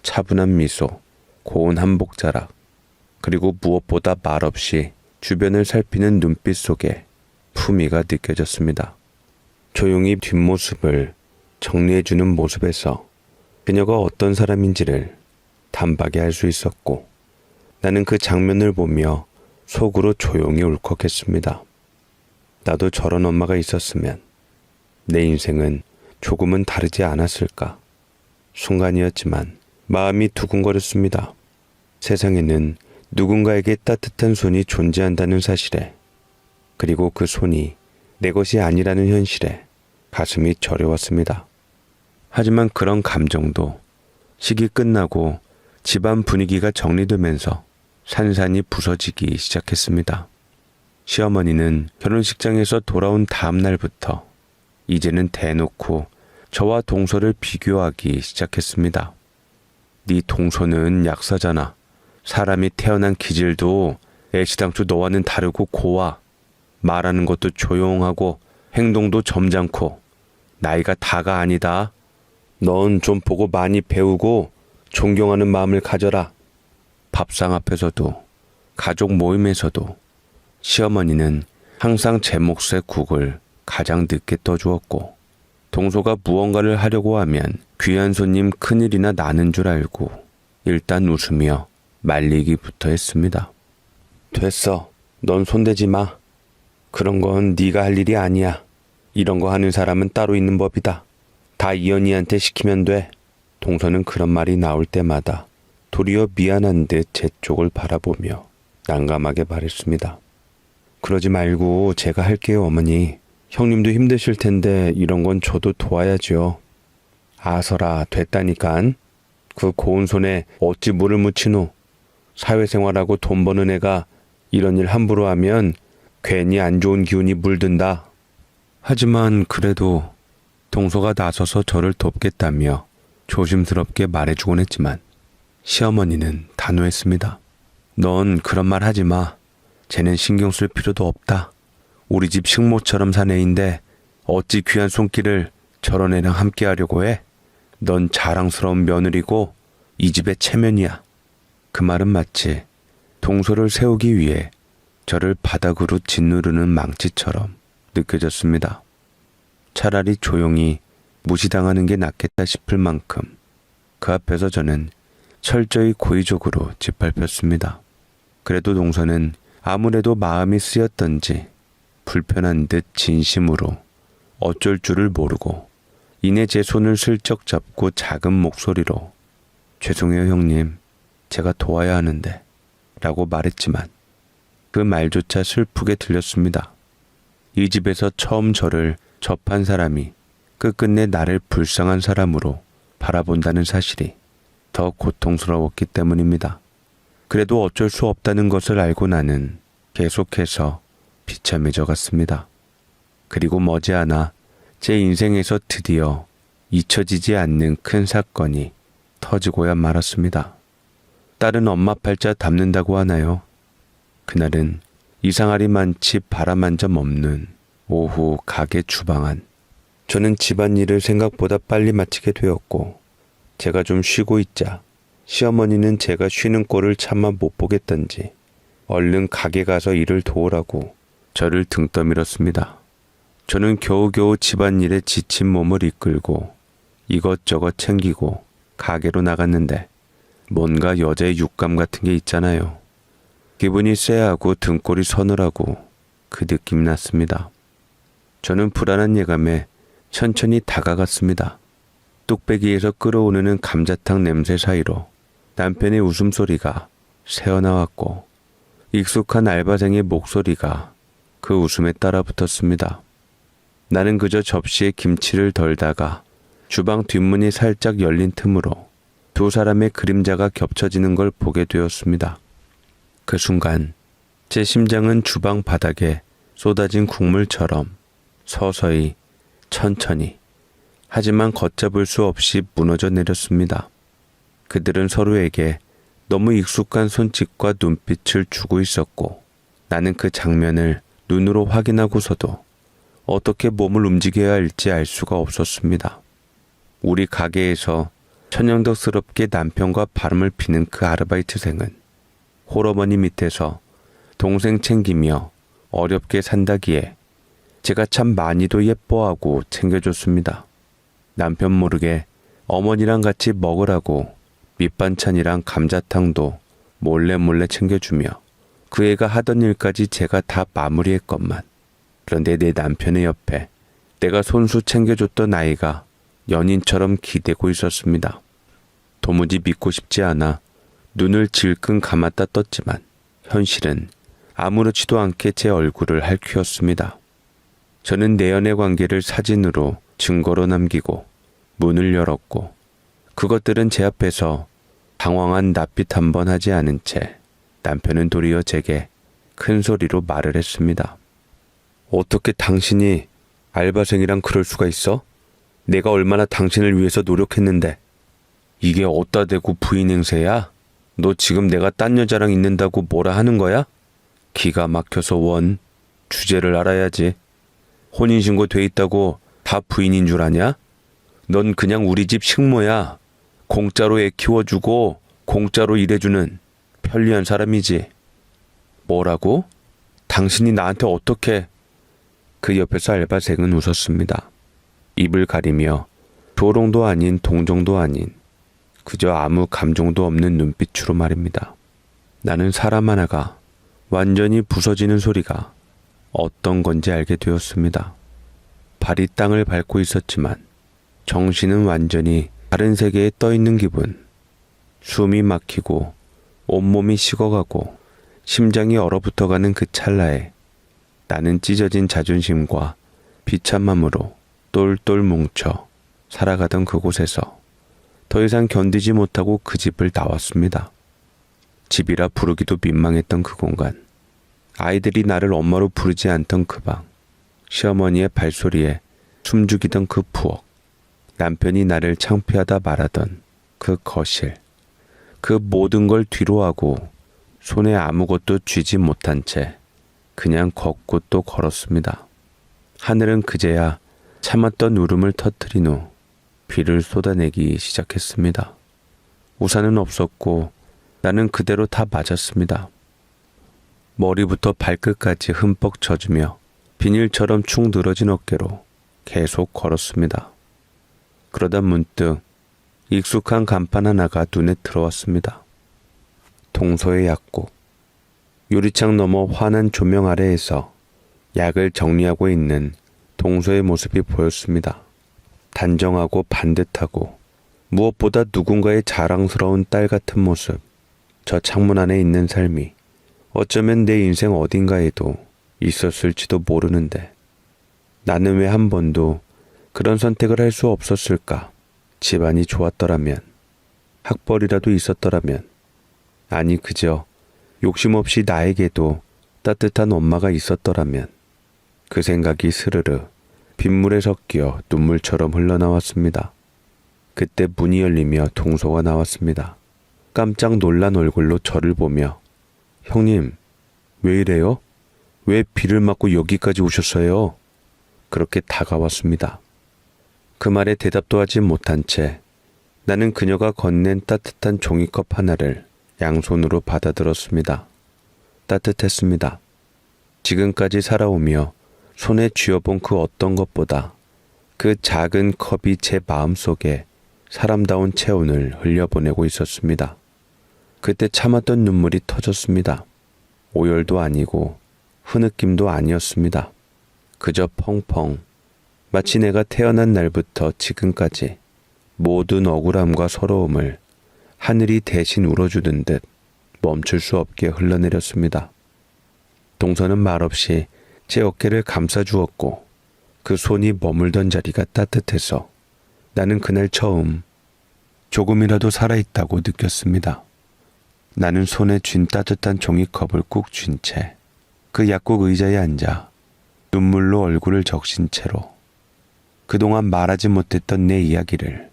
차분한 미소, 고운 한복 자락, 그리고 무엇보다 말없이 주변을 살피는 눈빛 속에 품위가 느껴졌습니다. 조용히 뒷모습을 정리해주는 모습에서 그녀가 어떤 사람인지를 단박에 알 수 있었고 나는 그 장면을 보며 속으로 조용히 울컥했습니다. 나도 저런 엄마가 있었으면 내 인생은 조금은 다르지 않았을까. 순간이었지만 마음이 두근거렸습니다. 세상에는 누군가에게 따뜻한 손이 존재한다는 사실에, 그리고 그 손이 내 것이 아니라는 현실에 가슴이 저려왔습니다. 하지만 그런 감정도 식이 끝나고 집안 분위기가 정리되면서 산산이 부서지기 시작했습니다. 시어머니는 결혼식장에서 돌아온 다음 날부터 이제는 대놓고 저와 동서를 비교하기 시작했습니다. 네 동서는 약사잖아. 사람이 태어난 기질도 애시당초 너와는 다르고 고와. 말하는 것도 조용하고 행동도 점잖고 나이가 다가 아니다. 넌 좀 보고 많이 배우고 존경하는 마음을 가져라. 밥상 앞에서도 가족 모임에서도 시어머니는 항상 제 몫의 국을 가장 늦게 떠주었고 동서가 무언가를 하려고 하면 귀한 손님 큰일이나 나는 줄 알고 일단 웃으며 말리기부터 했습니다. 됐어. 넌 손대지 마. 그런 건 네가 할 일이 아니야. 이런 거 하는 사람은 따로 있는 법이다. 다 이언니한테 시키면 돼. 동서는 그런 말이 나올 때마다 도리어 미안한 듯 제 쪽을 바라보며 난감하게 말했습니다. 그러지 말고 제가 할게요, 어머니. 형님도 힘드실 텐데 이런 건 저도 도와야죠. 아서라, 됐다니깐. 그 고운 손에 어찌 물을 묻히노. 사회생활하고 돈 버는 애가 이런 일 함부로 하면 괜히 안 좋은 기운이 물든다. 하지만 그래도 동서가 나서서 저를 돕겠다며 조심스럽게 말해주곤 했지만 시어머니는 단호했습니다. 넌 그런 말 하지 마. 쟤는 신경 쓸 필요도 없다. 우리 집 식모처럼 산 애인데 어찌 귀한 손길을 저런 애랑 함께 하려고 해? 넌 자랑스러운 며느리고 이 집의 체면이야. 그 말은 마치 동서를 세우기 위해 저를 바닥으로 짓누르는 망치처럼 느껴졌습니다. 차라리 조용히 무시당하는 게 낫겠다 싶을 만큼 그 앞에서 저는 철저히 고의적으로 짓밟혔습니다. 그래도 동서는 아무래도 마음이 쓰였던지 불편한 듯 진심으로 어쩔 줄을 모르고 이내 제 손을 슬쩍 잡고 작은 목소리로 죄송해요 형님. 제가 도와야 하는데 라고 말했지만 그 말조차 슬프게 들렸습니다. 이 집에서 처음 저를 접한 사람이 끝끝내 나를 불쌍한 사람으로 바라본다는 사실이 더 고통스러웠기 때문입니다. 그래도 어쩔 수 없다는 것을 알고 나는 계속해서 비참해져 갔습니다. 그리고 머지않아 제 인생에서 드디어 잊혀지지 않는 큰 사건이 터지고야 말았습니다. 딸은 엄마 팔자 닮는다고 하나요? 그날은 이상하리 많지 바람 한 점 없는 오후 가게 주방 안. 저는 집안일을 생각보다 빨리 마치게 되었고 제가 좀 쉬고 있자 시어머니는 제가 쉬는 꼴을 차마 못 보겠던지 얼른 가게 가서 일을 도우라고 저를 등 떠밀었습니다. 저는 겨우겨우 집안일에 지친 몸을 이끌고 이것저것 챙기고 가게로 나갔는데 뭔가 여자의 육감 같은 게 있잖아요. 기분이 쎄하고 등골이 서늘하고 그 느낌이 났습니다. 저는 불안한 예감에 천천히 다가갔습니다. 뚝배기에서 끓어오르는 감자탕 냄새 사이로 남편의 웃음소리가 새어나왔고 익숙한 알바생의 목소리가 그 웃음에 따라 붙었습니다. 나는 그저 접시에 김치를 덜다가 주방 뒷문이 살짝 열린 틈으로 두 사람의 그림자가 겹쳐지는 걸 보게 되었습니다. 그 순간 제 심장은 주방 바닥에 쏟아진 국물처럼 서서히 천천히 하지만 걷잡을 수 없이 무너져 내렸습니다. 그들은 서로에게 너무 익숙한 손짓과 눈빛을 주고 있었고 나는 그 장면을 눈으로 확인하고서도 어떻게 몸을 움직여야 할지 알 수가 없었습니다. 우리 가게에서 천연덕스럽게 남편과 바람을 피는 그 아르바이트생은 홀어머니 밑에서 동생 챙기며 어렵게 산다기에 제가 참 많이도 예뻐하고 챙겨줬습니다. 남편 모르게 어머니랑 같이 먹으라고 밑반찬이랑 감자탕도 몰래 챙겨주며 그 애가 하던 일까지 제가 다 마무리했건만 그런데 내 남편의 옆에 내가 손수 챙겨줬던 아이가 연인처럼 기대고 있었습니다. 도무지 믿고 싶지 않아 눈을 질끈 감았다 떴지만 현실은 아무렇지도 않게 제 얼굴을 핥히었습니다. 저는 내연의 관계를 사진으로 증거로 남기고 문을 열었고 그것들은 제 앞에서 당황한 낯빛 한 번 하지 않은 채 남편은 도리어 제게 큰 소리로 말을 했습니다. 어떻게 당신이 알바생이랑 그럴 수가 있어? 내가 얼마나 당신을 위해서 노력했는데. 이게 어디다 대고 부인 행세야? 너 지금 내가 딴 여자랑 있는다고 뭐라 하는 거야? 기가 막혀서 원, 주제를 알아야지. 혼인신고 돼 있다고 다 부인인 줄 아냐? 넌 그냥 우리 집 식모야. 공짜로 애 키워주고 공짜로 일해주는 편리한 사람이지. 뭐라고? 당신이 나한테 어떻게... 그 옆에서 알바생은 웃었습니다. 입을 가리며 조롱도 아닌 동정도 아닌 그저 아무 감정도 없는 눈빛으로 말입니다. 나는 사람 하나가 완전히 부서지는 소리가 어떤 건지 알게 되었습니다. 발이 땅을 밟고 있었지만 정신은 완전히 다른 세계에 떠 있는 기분. 숨이 막히고 온몸이 식어가고 심장이 얼어붙어가는 그 찰나에 나는 찢어진 자존심과 비참함으로 똘똘 뭉쳐 살아가던 그곳에서 더 이상 견디지 못하고 그 집을 나왔습니다. 집이라 부르기도 민망했던 그 공간. 아이들이 나를 엄마로 부르지 않던 그 방. 시어머니의 발소리에 숨죽이던 그 부엌. 남편이 나를 창피하다 말하던 그 거실. 그 모든 걸 뒤로하고 손에 아무것도 쥐지 못한 채 그냥 걷고 또 걸었습니다. 하늘은 그제야 참았던 울음을 터뜨린 후 비를 쏟아내기 시작했습니다. 우산은 없었고 나는 그대로 다 맞았습니다. 머리부터 발끝까지 흠뻑 젖으며 비닐처럼 축 늘어진 어깨로 계속 걸었습니다. 그러다 문득 익숙한 간판 하나가 눈에 들어왔습니다. 동서의 약국. 유리창 너머 환한 조명 아래에서 약을 정리하고 있는 동서의 모습이 보였습니다. 단정하고 반듯하고 무엇보다 누군가의 자랑스러운 딸 같은 모습. 저 창문 안에 있는 삶이 어쩌면 내 인생 어딘가에도 있었을지도 모르는데 나는 왜 한 번도 그런 선택을 할 수 없었을까? 집안이 좋았더라면, 학벌이라도 있었더라면, 아니 그저 욕심 없이 나에게도 따뜻한 엄마가 있었더라면 그 생각이 스르르 빗물에 섞여 눈물처럼 흘러나왔습니다. 그때 문이 열리며 동서가 나왔습니다. 깜짝 놀란 얼굴로 저를 보며 형님, 왜 이래요? 왜 비를 맞고 여기까지 오셨어요? 그렇게 다가왔습니다. 그 말에 대답도 하지 못한 채 나는 그녀가 건넨 따뜻한 종이컵 하나를 양손으로 받아들었습니다. 따뜻했습니다. 지금까지 살아오며 손에 쥐어본 그 어떤 것보다 그 작은 컵이 제 마음속에 사람다운 체온을 흘려보내고 있었습니다. 그때 참았던 눈물이 터졌습니다. 오열도 아니고 흐느낌도 아니었습니다. 그저 펑펑 마치 내가 태어난 날부터 지금까지 모든 억울함과 서러움을 하늘이 대신 울어주는 듯 멈출 수 없게 흘러내렸습니다. 동서는 말없이 제 어깨를 감싸주었고 그 손이 머물던 자리가 따뜻해서 나는 그날 처음 조금이라도 살아있다고 느꼈습니다. 나는 손에 쥔 따뜻한 종이컵을 꾹 쥔 채 그 약국 의자에 앉아 눈물로 얼굴을 적신 채로 그동안 말하지 못했던 내 이야기를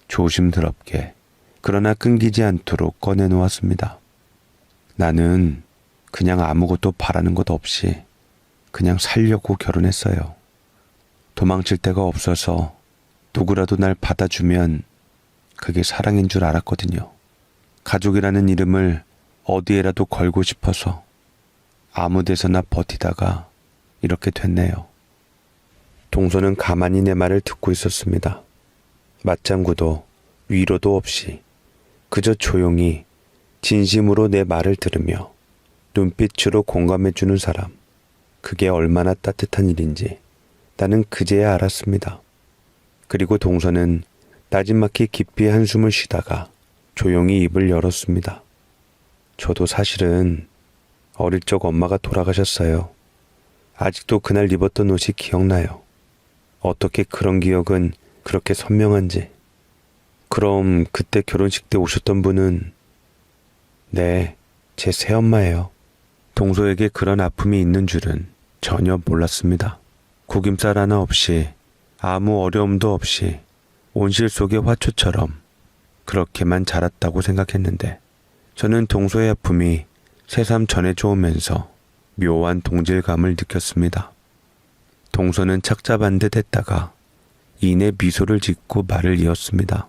조심스럽게 그러나 끊기지 않도록 꺼내놓았습니다. 나는 그냥 아무것도 바라는 것 없이 그냥 살려고 결혼했어요. 도망칠 데가 없어서 누구라도 날 받아주면 그게 사랑인 줄 알았거든요. 가족이라는 이름을 어디에라도 걸고 싶어서 아무 데서나 버티다가 이렇게 됐네요. 동서는 가만히 내 말을 듣고 있었습니다. 맞장구도 위로도 없이 그저 조용히 진심으로 내 말을 들으며 눈빛으로 공감해주는 사람. 그게 얼마나 따뜻한 일인지 나는 그제야 알았습니다. 그리고 동서는 나지막히 깊이 한숨을 쉬다가 조용히 입을 열었습니다. 저도 사실은 어릴 적 엄마가 돌아가셨어요. 아직도 그날 입었던 옷이 기억나요. 어떻게 그런 기억은 그렇게 선명한지. 그럼 그때 결혼식 때 오셨던 분은 네, 제 새엄마예요. 동서에게 그런 아픔이 있는 줄은 전혀 몰랐습니다. 구김살 하나 없이 아무 어려움도 없이 온실 속의 화초처럼 그렇게만 자랐다고 생각했는데 저는 동서의 아픔이 새삼 전해져 오면서 묘한 동질감을 느꼈습니다. 동서는 착잡한 듯 했다가 이내 미소를 짓고 말을 이었습니다.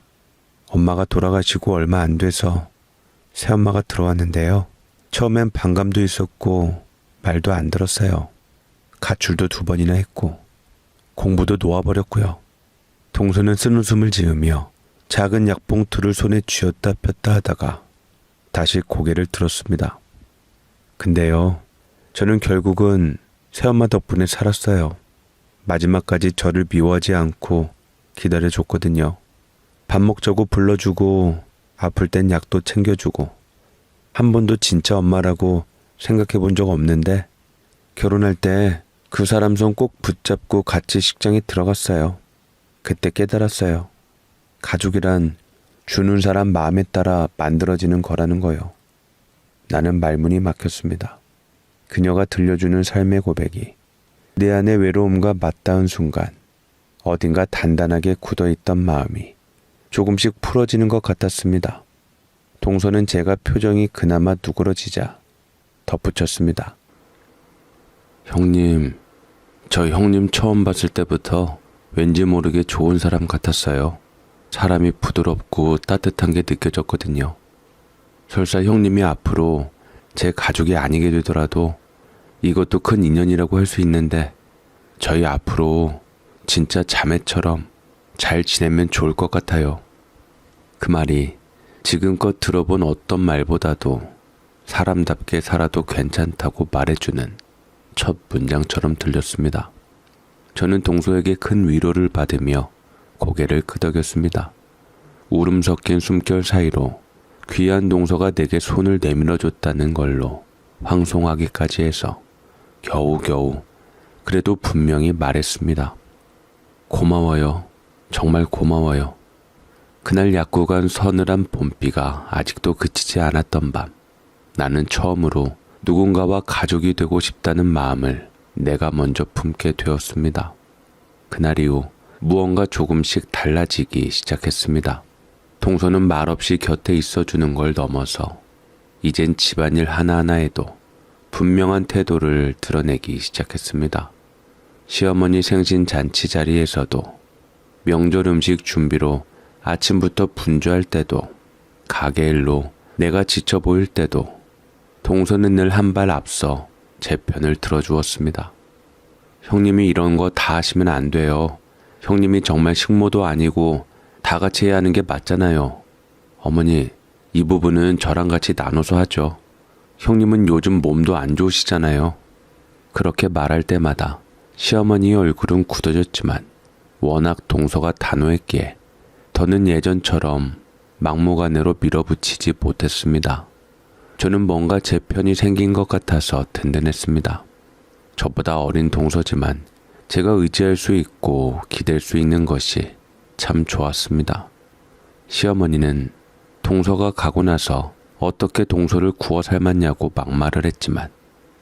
엄마가 돌아가시고 얼마 안 돼서 새엄마가 들어왔는데요. 처음엔 반감도 있었고 말도 안 들었어요. 가출도 2번이나 했고 공부도 놓아버렸고요. 동서는 쓴웃음을 지으며 작은 약봉투를 손에 쥐었다 폈다 하다가 다시 고개를 들었습니다. 근데요, 저는 결국은 새엄마 덕분에 살았어요. 마지막까지 저를 미워하지 않고 기다려줬거든요. 밥 먹자고 불러주고 아플 땐 약도 챙겨주고 한 번도 진짜 엄마라고 생각해 본 적 없는데 결혼할 때 그 사람 손 꼭 붙잡고 같이 식장에 들어갔어요. 그때 깨달았어요. 가족이란 주는 사람 마음에 따라 만들어지는 거라는 거요. 나는 말문이 막혔습니다. 그녀가 들려주는 삶의 고백이 내 안의 외로움과 맞닿은 순간 어딘가 단단하게 굳어있던 마음이 조금씩 풀어지는 것 같았습니다. 동서는 제가 표정이 그나마 누그러지자 덧붙였습니다. 형님, 저 형님 처음 봤을 때부터 왠지 모르게 좋은 사람 같았어요. 사람이 부드럽고 따뜻한 게 느껴졌거든요. 설사 형님이 앞으로 제 가족이 아니게 되더라도 이것도 큰 인연이라고 할 수 있는데 저희 앞으로 진짜 자매처럼 잘 지내면 좋을 것 같아요. 그 말이 지금껏 들어본 어떤 말보다도 사람답게 살아도 괜찮다고 말해주는 첫 문장처럼 들렸습니다. 저는 동서에게 큰 위로를 받으며 고개를 끄덕였습니다. 울음 섞인 숨결 사이로 귀한 동서가 내게 손을 내밀어줬다는 걸로 황송하기까지 해서 겨우겨우 그래도 분명히 말했습니다. 고마워요. 정말 고마워요. 그날 약국안 서늘한 봄비가 아직도 그치지 않았던 밤, 나는 처음으로 누군가와 가족이 되고 싶다는 마음을 내가 먼저 품게 되었습니다. 그날 이후 무언가 조금씩 달라지기 시작했습니다. 동서는 말없이 곁에 있어주는 걸 넘어서 이젠 집안일 하나하나에도 분명한 태도를 드러내기 시작했습니다. 시어머니 생신 잔치 자리에서도, 명절 음식 준비로 아침부터 분주할 때도, 가게 일로 내가 지쳐 보일 때도 동서는 늘 한 발 앞서 제 편을 들어주었습니다. 형님이 이런 거 다 하시면 안 돼요. 형님이 정말 식모도 아니고 다 같이 해야 하는 게 맞잖아요. 어머니, 이 부분은 저랑 같이 나눠서 하죠. 형님은 요즘 몸도 안 좋으시잖아요. 그렇게 말할 때마다 시어머니의 얼굴은 굳어졌지만 워낙 동서가 단호했기에 더는 예전처럼 막무가내로 밀어붙이지 못했습니다. 저는 뭔가 제 편이 생긴 것 같아서 든든했습니다. 저보다 어린 동서지만 제가 의지할 수 있고 기댈 수 있는 것이 참 좋았습니다. 시어머니는 동서가 가고 나서 어떻게 동서를 구워 삶았냐고 막말을 했지만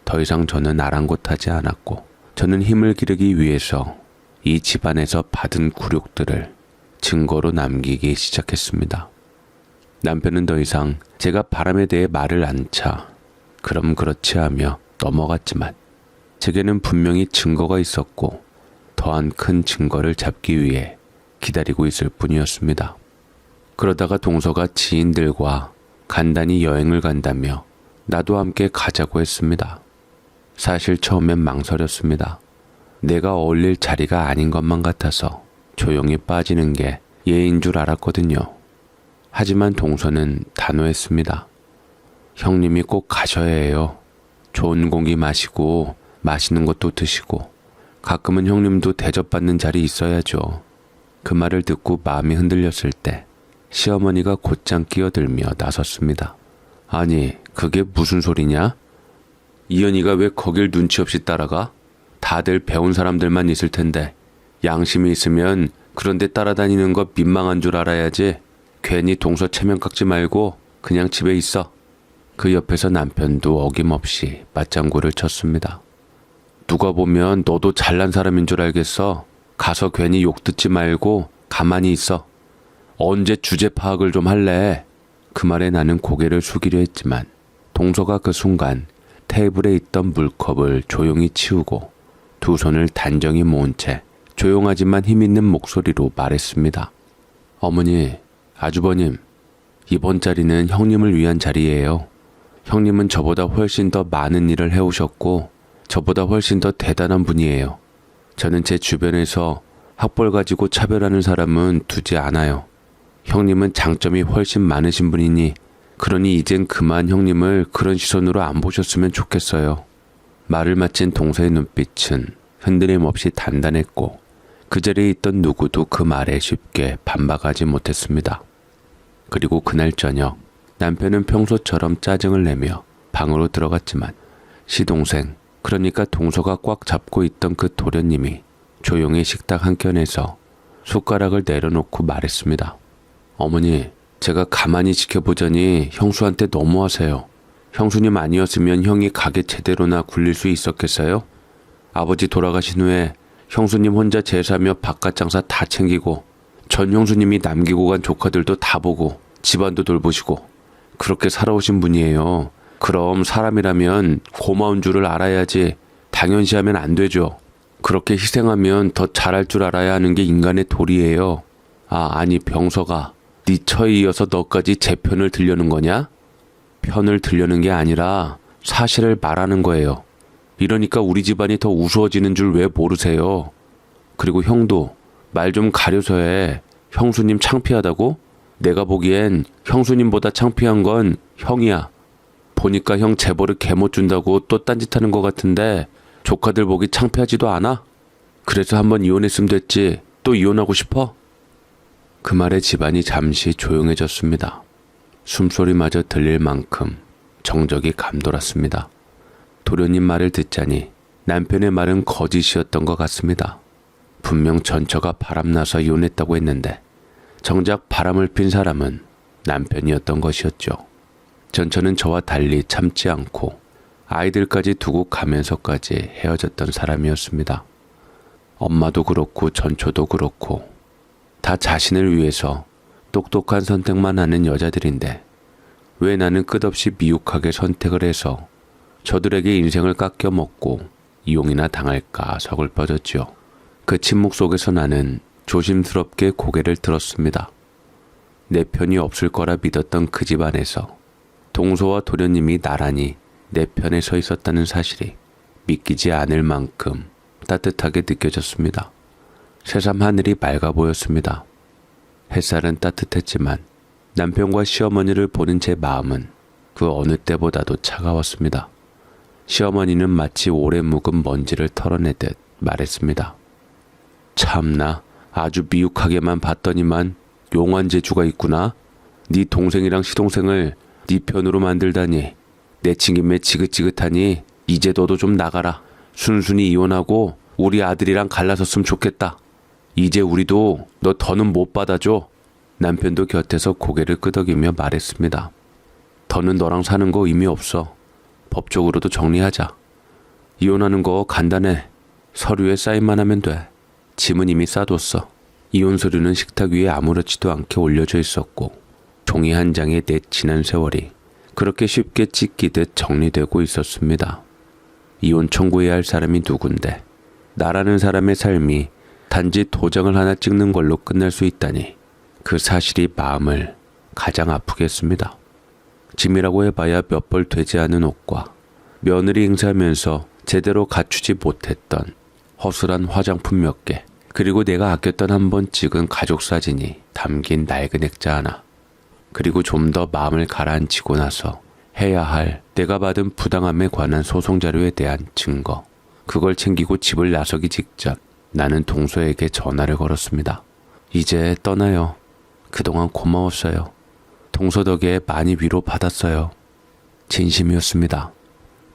더 이상 저는 아랑곳하지 않았고, 저는 힘을 기르기 위해서 이 집안에서 받은 굴욕들을 증거로 남기기 시작했습니다. 남편은 더 이상 제가 바람에 대해 말을 안 차 그럼 그렇지 하며 넘어갔지만 제게는 분명히 증거가 있었고 더한 큰 증거를 잡기 위해 기다리고 있을 뿐이었습니다. 그러다가 동서가 지인들과 간단히 여행을 간다며 나도 함께 가자고 했습니다. 사실 처음엔 망설였습니다. 내가 어울릴 자리가 아닌 것만 같아서 조용히 빠지는 게 예인 줄 알았거든요. 하지만 동서는 단호했습니다. 형님이 꼭 가셔야 해요. 좋은 공기 마시고 맛있는 것도 드시고 가끔은 형님도 대접받는 자리 있어야죠. 그 말을 듣고 마음이 흔들렸을 때 시어머니가 곧장 끼어들며 나섰습니다. 아니, 그게 무슨 소리냐? 이현이가 왜 거길 눈치 없이 따라가? 다들 배운 사람들만 있을 텐데 양심이 있으면 그런데 따라다니는 거 민망한 줄 알아야지. 괜히 동서 체면 깎지 말고 그냥 집에 있어. 그 옆에서 남편도 어김없이 맞장구를 쳤습니다. 누가 보면 너도 잘난 사람인 줄 알겠어. 가서 괜히 욕 듣지 말고 가만히 있어. 언제 주제 파악을 좀 할래? 그 말에 나는 고개를 숙이려 했지만 동서가 그 순간 테이블에 있던 물컵을 조용히 치우고 두 손을 단정히 모은 채 조용하지만 힘있는 목소리로 말했습니다. 어머니, 아주버님, 이번 자리는 형님을 위한 자리예요. 형님은 저보다 훨씬 더 많은 일을 해오셨고 저보다 훨씬 더 대단한 분이에요. 저는 제 주변에서 학벌 가지고 차별하는 사람은 두지 않아요. 형님은 장점이 훨씬 많으신 분이니 그러니 이젠 그만 형님을 그런 시선으로 안 보셨으면 좋겠어요. 말을 마친 동서의 눈빛은 흔들림 없이 단단했고 그 자리에 있던 누구도 그 말에 쉽게 반박하지 못했습니다. 그리고 그날 저녁 남편은 평소처럼 짜증을 내며 방으로 들어갔지만 시동생, 그러니까 동서가 꽉 잡고 있던 그 도련님이 조용히 식탁 한켠에서 숟가락을 내려놓고 말했습니다. 어머니, 제가 가만히 지켜보자니 형수한테 너무하세요. 형수님 아니었으면 형이 가게 제대로나 굴릴 수 있었겠어요? 아버지 돌아가신 후에 형수님 혼자 제사며 바깥 장사 다 챙기고 전 형수님이 남기고 간 조카들도 다 보고 집안도 돌보시고 그렇게 살아오신 분이에요. 그럼 사람이라면 고마운 줄을 알아야지 당연시하면 안 되죠. 그렇게 희생하면 더 잘할 줄 알아야 하는 게 인간의 도리예요. 아니 병서가 네 처에 이어서 너까지 제 편을 들려는 거냐? 편을 들려는 게 아니라 사실을 말하는 거예요. 이러니까 우리 집안이 더 우스워지는 줄 왜 모르세요? 그리고 형도 말 좀 가려서 해. 형수님 창피하다고? 내가 보기엔 형수님보다 창피한 건 형이야. 보니까 형 재벌을 개 못 준다고 또 딴짓하는 것 같은데 조카들 보기 창피하지도 않아? 그래서 한번 이혼했으면 됐지 또 이혼하고 싶어? 그 말에 집안이 잠시 조용해졌습니다. 숨소리마저 들릴 만큼 정적이 감돌았습니다. 도련님 말을 듣자니 남편의 말은 거짓이었던 것 같습니다. 분명 전처가 바람나서 이혼했다고 했는데 정작 바람을 핀 사람은 남편이었던 것이었죠. 전처는 저와 달리 참지 않고 아이들까지 두고 가면서까지 헤어졌던 사람이었습니다. 엄마도 그렇고 전처도 그렇고 다 자신을 위해서 똑똑한 선택만 하는 여자들인데 왜 나는 끝없이 미혹하게 선택을 해서 저들에게 인생을 깎여 먹고 이용이나 당할까 서글퍼졌죠. 그 침묵 속에서 나는 조심스럽게 고개를 들었습니다. 내 편이 없을 거라 믿었던 그 집안에서 동서와 도련님이 나란히 내 편에 서 있었다는 사실이 믿기지 않을 만큼 따뜻하게 느껴졌습니다. 새삼 하늘이 맑아 보였습니다. 햇살은 따뜻했지만 남편과 시어머니를 보는 제 마음은 그 어느 때보다도 차가웠습니다. 시어머니는 마치 오래 묵은 먼지를 털어내듯 말했습니다. 참나, 아주 미육하게만 봤더니만 용한 재주가 있구나. 네 동생이랑 시동생을 네 편으로 만들다니. 내친김에 지긋지긋하니 이제 너도 좀 나가라. 순순히 이혼하고 우리 아들이랑 갈라섰으면 좋겠다. 이제 우리도 너 더는 못 받아줘. 남편도 곁에서 고개를 끄덕이며 말했습니다. 더는 너랑 사는 거 의미 없어. 법적으로도 정리하자. 이혼하는 거 간단해. 서류에 사인만 하면 돼. 짐은 이미 싸뒀어. 이혼 서류는 식탁 위에 아무렇지도 않게 올려져 있었고 종이 한 장에 내 지난 세월이 그렇게 쉽게 찢기듯 정리되고 있었습니다. 이혼 청구해야 할 사람이 누군데 나라는 사람의 삶이 단지 도장을 하나 찍는 걸로 끝날 수 있다니 그 사실이 마음을 가장 아프게 했습니다. 짐이라고 해봐야 몇 벌 되지 않은 옷과 며느리 행세하면서 제대로 갖추지 못했던 허술한 화장품 몇 개, 그리고 내가 아꼈던 한 번 찍은 가족 사진이 담긴 낡은 액자 하나, 그리고 좀 더 마음을 가라앉히고 나서 해야 할 내가 받은 부당함에 관한 소송 자료에 대한 증거, 그걸 챙기고 집을 나서기 직전 나는 동서에게 전화를 걸었습니다. 이제 떠나요. 그동안 고마웠어요. 동서 덕에 많이 위로받았어요. 진심이었습니다.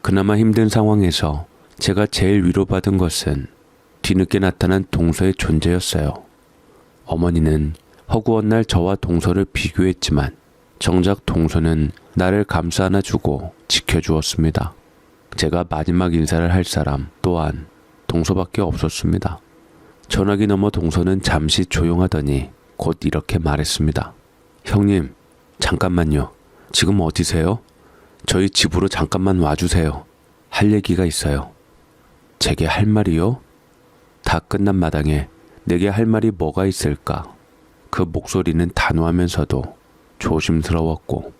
그나마 힘든 상황에서 제가 제일 위로받은 것은 뒤늦게 나타난 동서의 존재였어요. 어머니는 허구한 날 저와 동서를 비교했지만 정작 동서는 나를 감싸 안아주고 지켜주었습니다. 제가 마지막 인사를 할 사람 또한 동서밖에 없었습니다. 전화기 너머 동서는 잠시 조용하더니 곧 이렇게 말했습니다. 형님, 잠깐만요. 지금 어디세요? 저희 집으로 잠깐만 와주세요. 할 얘기가 있어요. 제게 할 말이요? 다 끝난 마당에 내게 할 말이 뭐가 있을까? 그 목소리는 단호하면서도 조심스러웠고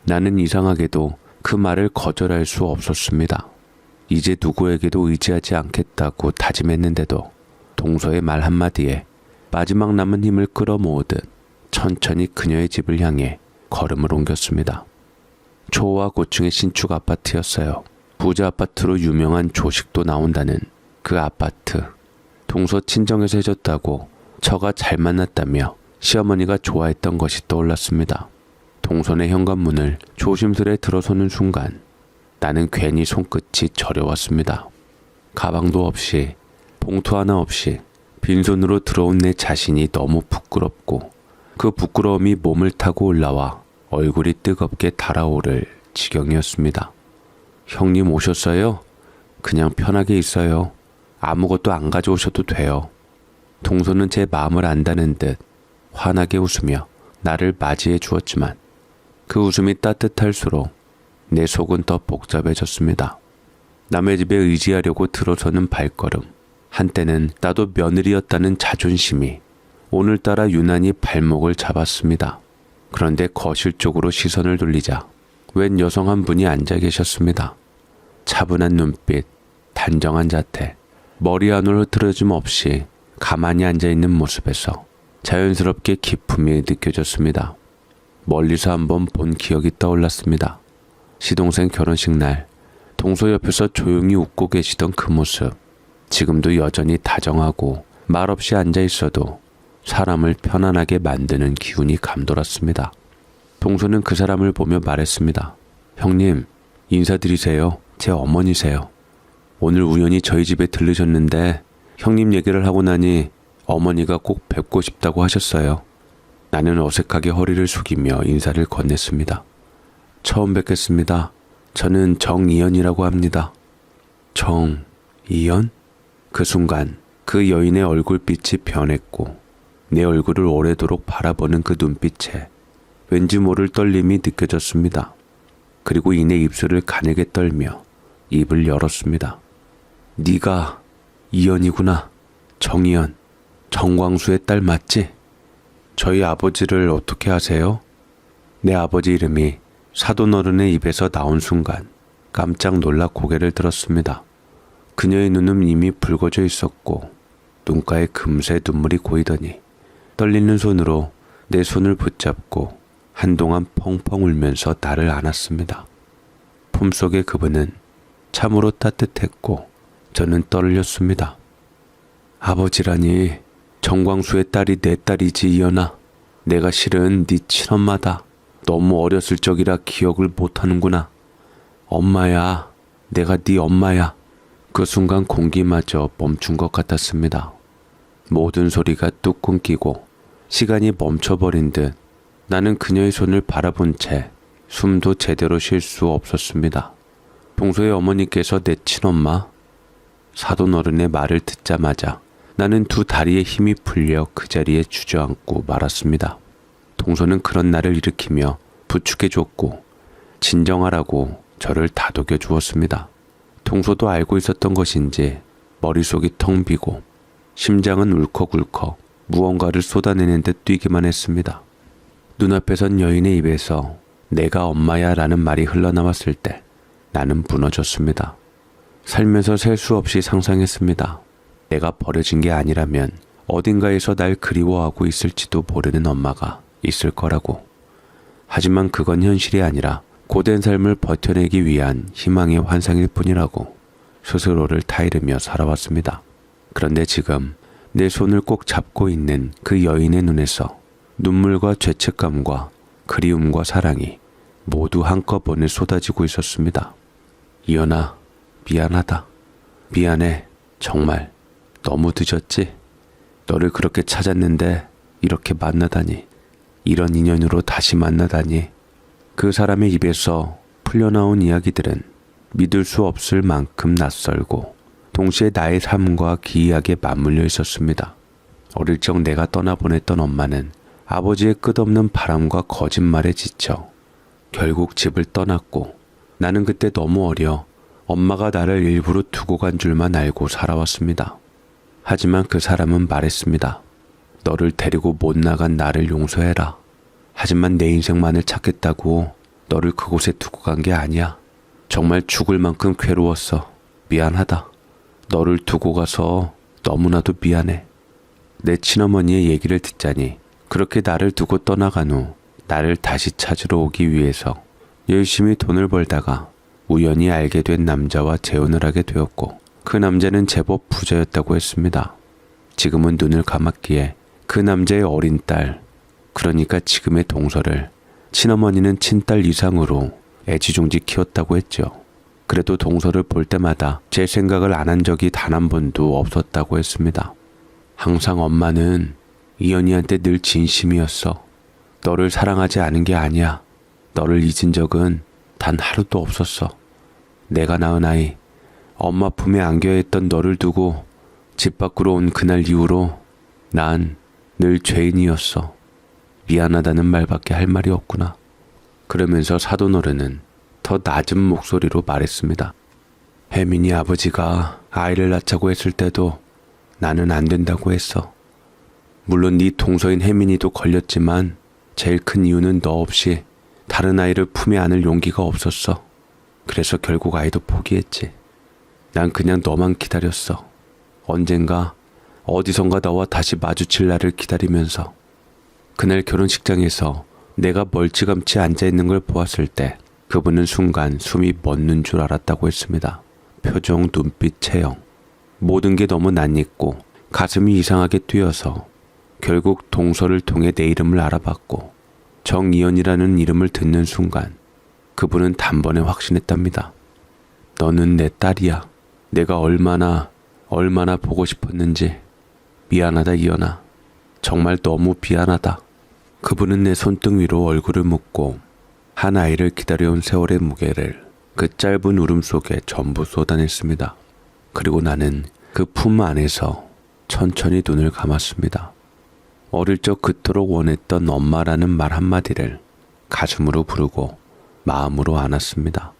나는 이상하게도 그 말을 거절할 수 없었습니다. 이제 누구에게도 의지하지 않겠다고 다짐했는데도 동서의 말 한마디에 마지막 남은 힘을 끌어모으듯 천천히 그녀의 집을 향해 걸음을 옮겼습니다. 초호화 고층의 신축 아파트였어요. 부자 아파트로 유명한 조식도 나온다는 그 아파트. 동서 친정에서 해줬다고 처가 잘 만났다며 시어머니가 좋아했던 것이 떠올랐습니다. 동선의 현관문을 조심스레 들어서는 순간 나는 괜히 손끝이 저려왔습니다. 가방도 없이 봉투 하나 없이 빈손으로 들어온 내 자신이 너무 부끄럽고 그 부끄러움이 몸을 타고 올라와 얼굴이 뜨겁게 달아오를 지경이었습니다. 형님 오셨어요? 그냥 편하게 있어요. 아무것도 안 가져오셔도 돼요. 동서는 제 마음을 안다는 듯 환하게 웃으며 나를 맞이해 주었지만 그 웃음이 따뜻할수록 내 속은 더 복잡해졌습니다. 남의 집에 의지하려고 들어서는 발걸음, 한때는 나도 며느리였다는 자존심이 오늘따라 유난히 발목을 잡았습니다. 그런데 거실 쪽으로 시선을 돌리자 웬 여성 한 분이 앉아 계셨습니다. 차분한 눈빛, 단정한 자태, 머리 안으로 흐트러짐 없이 가만히 앉아있는 모습에서 자연스럽게 기품이 느껴졌습니다. 멀리서 한번 본 기억이 떠올랐습니다. 시동생 결혼식 날 동서 옆에서 조용히 웃고 계시던 그 모습, 지금도 여전히 다정하고 말없이 앉아있어도 사람을 편안하게 만드는 기운이 감돌았습니다. 동서는 그 사람을 보며 말했습니다. 형님, 인사드리세요. 제 어머니세요. 오늘 우연히 저희 집에 들르셨는데 형님 얘기를 하고 나니 어머니가 꼭 뵙고 싶다고 하셨어요. 나는 어색하게 허리를 숙이며 인사를 건넸습니다. 처음 뵙겠습니다. 저는 정이연이라고 합니다. 정이연? 그 순간 그 여인의 얼굴빛이 변했고 내 얼굴을 오래도록 바라보는 그 눈빛에 왠지 모를 떨림이 느껴졌습니다. 그리고 이내 입술을 가늘게 떨며 입을 열었습니다. 네가 이연이구나. 정이연. 정광수의 딸 맞지? 저희 아버지를 어떻게 아세요? 내 아버지 이름이 사돈어른의 입에서 나온 순간 깜짝 놀라 고개를 들었습니다. 그녀의 눈은 이미 붉어져 있었고 눈가에 금세 눈물이 고이더니 떨리는 손으로 내 손을 붙잡고 한동안 펑펑 울면서 나를 안았습니다. 품속의 그분은 참으로 따뜻했고 저는 떨렸습니다. 아버지라니, 정광수의 딸이 내 딸이지 이연아. 내가 실은 네 친엄마다. 너무 어렸을 적이라 기억을 못하는구나. 엄마야, 내가 네 엄마야. 그 순간 공기마저 멈춘 것 같았습니다. 모든 소리가 뚝 끊기고 시간이 멈춰버린 듯 나는 그녀의 손을 바라본 채 숨도 제대로 쉴 수 없었습니다. 동서의 어머니께서 내 친엄마? 사돈어른의 말을 듣자마자 나는 두 다리에 힘이 풀려 그 자리에 주저앉고 말았습니다. 동서는 그런 나를 일으키며 부축해줬고 진정하라고 저를 다독여 주었습니다. 동서도 알고 있었던 것인지 머릿속이 텅 비고 심장은 울컥울컥 무언가를 쏟아내는 듯 뛰기만 했습니다. 눈앞에 선 여인의 입에서 내가 엄마야 라는 말이 흘러나왔을 때 나는 무너졌습니다. 살면서 셀 수 없이 상상했습니다. 내가 버려진 게 아니라면 어딘가에서 날 그리워하고 있을지도 모르는 엄마가 있을 거라고. 하지만 그건 현실이 아니라 고된 삶을 버텨내기 위한 희망의 환상일 뿐이라고 스스로를 타이르며 살아왔습니다. 그런데 지금 내 손을 꼭 잡고 있는 그 여인의 눈에서 눈물과 죄책감과 그리움과 사랑이 모두 한꺼번에 쏟아지고 있었습니다. 이연아, 미안하다. 미안해. 정말 너무 늦었지? 너를 그렇게 찾았는데 이렇게 만나다니. 이런 인연으로 다시 만나다니. 그 사람의 입에서 풀려나온 이야기들은 믿을 수 없을 만큼 낯설고 동시에 나의 삶과 기이하게 맞물려 있었습니다. 어릴 적 내가 떠나보냈던 엄마는 아버지의 끝없는 바람과 거짓말에 지쳐 결국 집을 떠났고 나는 그때 너무 어려 엄마가 나를 일부러 두고 간 줄만 알고 살아왔습니다. 하지만 그 사람은 말했습니다. 너를 데리고 못 나간 나를 용서해라. 하지만 내 인생만을 찾겠다고 너를 그곳에 두고 간 게 아니야. 정말 죽을 만큼 괴로웠어. 미안하다. 너를 두고 가서 너무나도 미안해. 내 친어머니의 얘기를 듣자니 그렇게 나를 두고 떠나간 후 나를 다시 찾으러 오기 위해서 열심히 돈을 벌다가 우연히 알게 된 남자와 재혼을 하게 되었고 그 남자는 제법 부자였다고 했습니다. 지금은 눈을 감았기에 그 남자의 어린 딸, 그러니까 지금의 동서를 친어머니는 친딸 이상으로 애지중지 키웠다고 했죠. 그래도 동서를 볼 때마다 제 생각을 안 한 적이 단 한 번도 없었다고 했습니다. 항상 엄마는 이연이한테 늘 진심이었어. 너를 사랑하지 않은 게 아니야. 너를 잊은 적은 단 하루도 없었어. 내가 낳은 아이, 엄마 품에 안겨있던 너를 두고 집 밖으로 온 그날 이후로 난 늘 죄인이었어. 미안하다는 말밖에 할 말이 없구나. 그러면서 사돈어른은 더 낮은 목소리로 말했습니다. 혜민이 아버지가 아이를 낳자고 했을 때도 나는 안 된다고 했어. 물론 네 동서인 혜민이도 걸렸지만 제일 큰 이유는 너 없이 다른 아이를 품에 안을 용기가 없었어. 그래서 결국 아이도 포기했지. 난 그냥 너만 기다렸어. 언젠가 어디선가 너와 다시 마주칠 날을 기다리면서. 그날 결혼식장에서 내가 멀찌감치 앉아있는 걸 보았을 때 그분은 순간 숨이 멎는 줄 알았다고 했습니다. 표정, 눈빛, 체형 모든 게 너무 낯익고 가슴이 이상하게 뛰어서 결국 동서를 통해 내 이름을 알아봤고 정이연이라는 이름을 듣는 순간 그분은 단번에 확신했답니다. 너는 내 딸이야. 내가 얼마나 보고 싶었는지. 미안하다 이연아. 정말 너무 미안하다. 그분은 내 손등 위로 얼굴을 묻고 한 아이를 기다려온 세월의 무게를 그 짧은 울음 속에 전부 쏟아냈습니다. 그리고 나는 그 품 안에서 천천히 눈을 감았습니다. 어릴 적 그토록 원했던 엄마라는 말 한마디를 가슴으로 부르고 마음으로 안았습니다.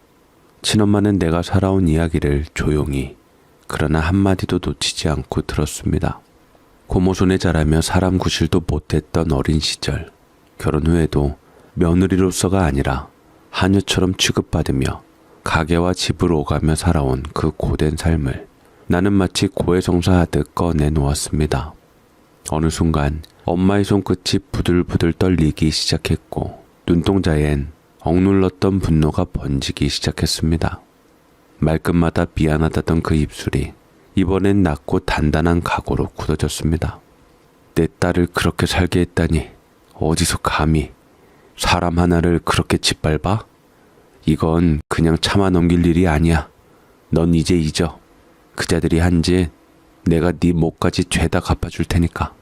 친엄마는 내가 살아온 이야기를 조용히 그러나 한마디도 놓치지 않고 들었습니다. 고모 손에 자라며 사람 구실도 못했던 어린 시절, 결혼 후에도 며느리로서가 아니라 하녀처럼 취급받으며 가게와 집을 오가며 살아온 그 고된 삶을 나는 마치 고해성사하듯 꺼내놓았습니다. 어느 순간 엄마의 손끝이 부들부들 떨리기 시작했고 눈동자엔 억눌렀던 분노가 번지기 시작했습니다. 말끝마다 미안하다던 그 입술이 이번엔 낮고 단단한 각오로 굳어졌습니다. 내 딸을 그렇게 살게 했다니 어디서 감히 사람 하나를 그렇게 짓밟아? 이건 그냥 참아 넘길 일이 아니야. 넌 이제 잊어. 그자들이 한 짓 내가 네 목까지 죄다 갚아줄 테니까.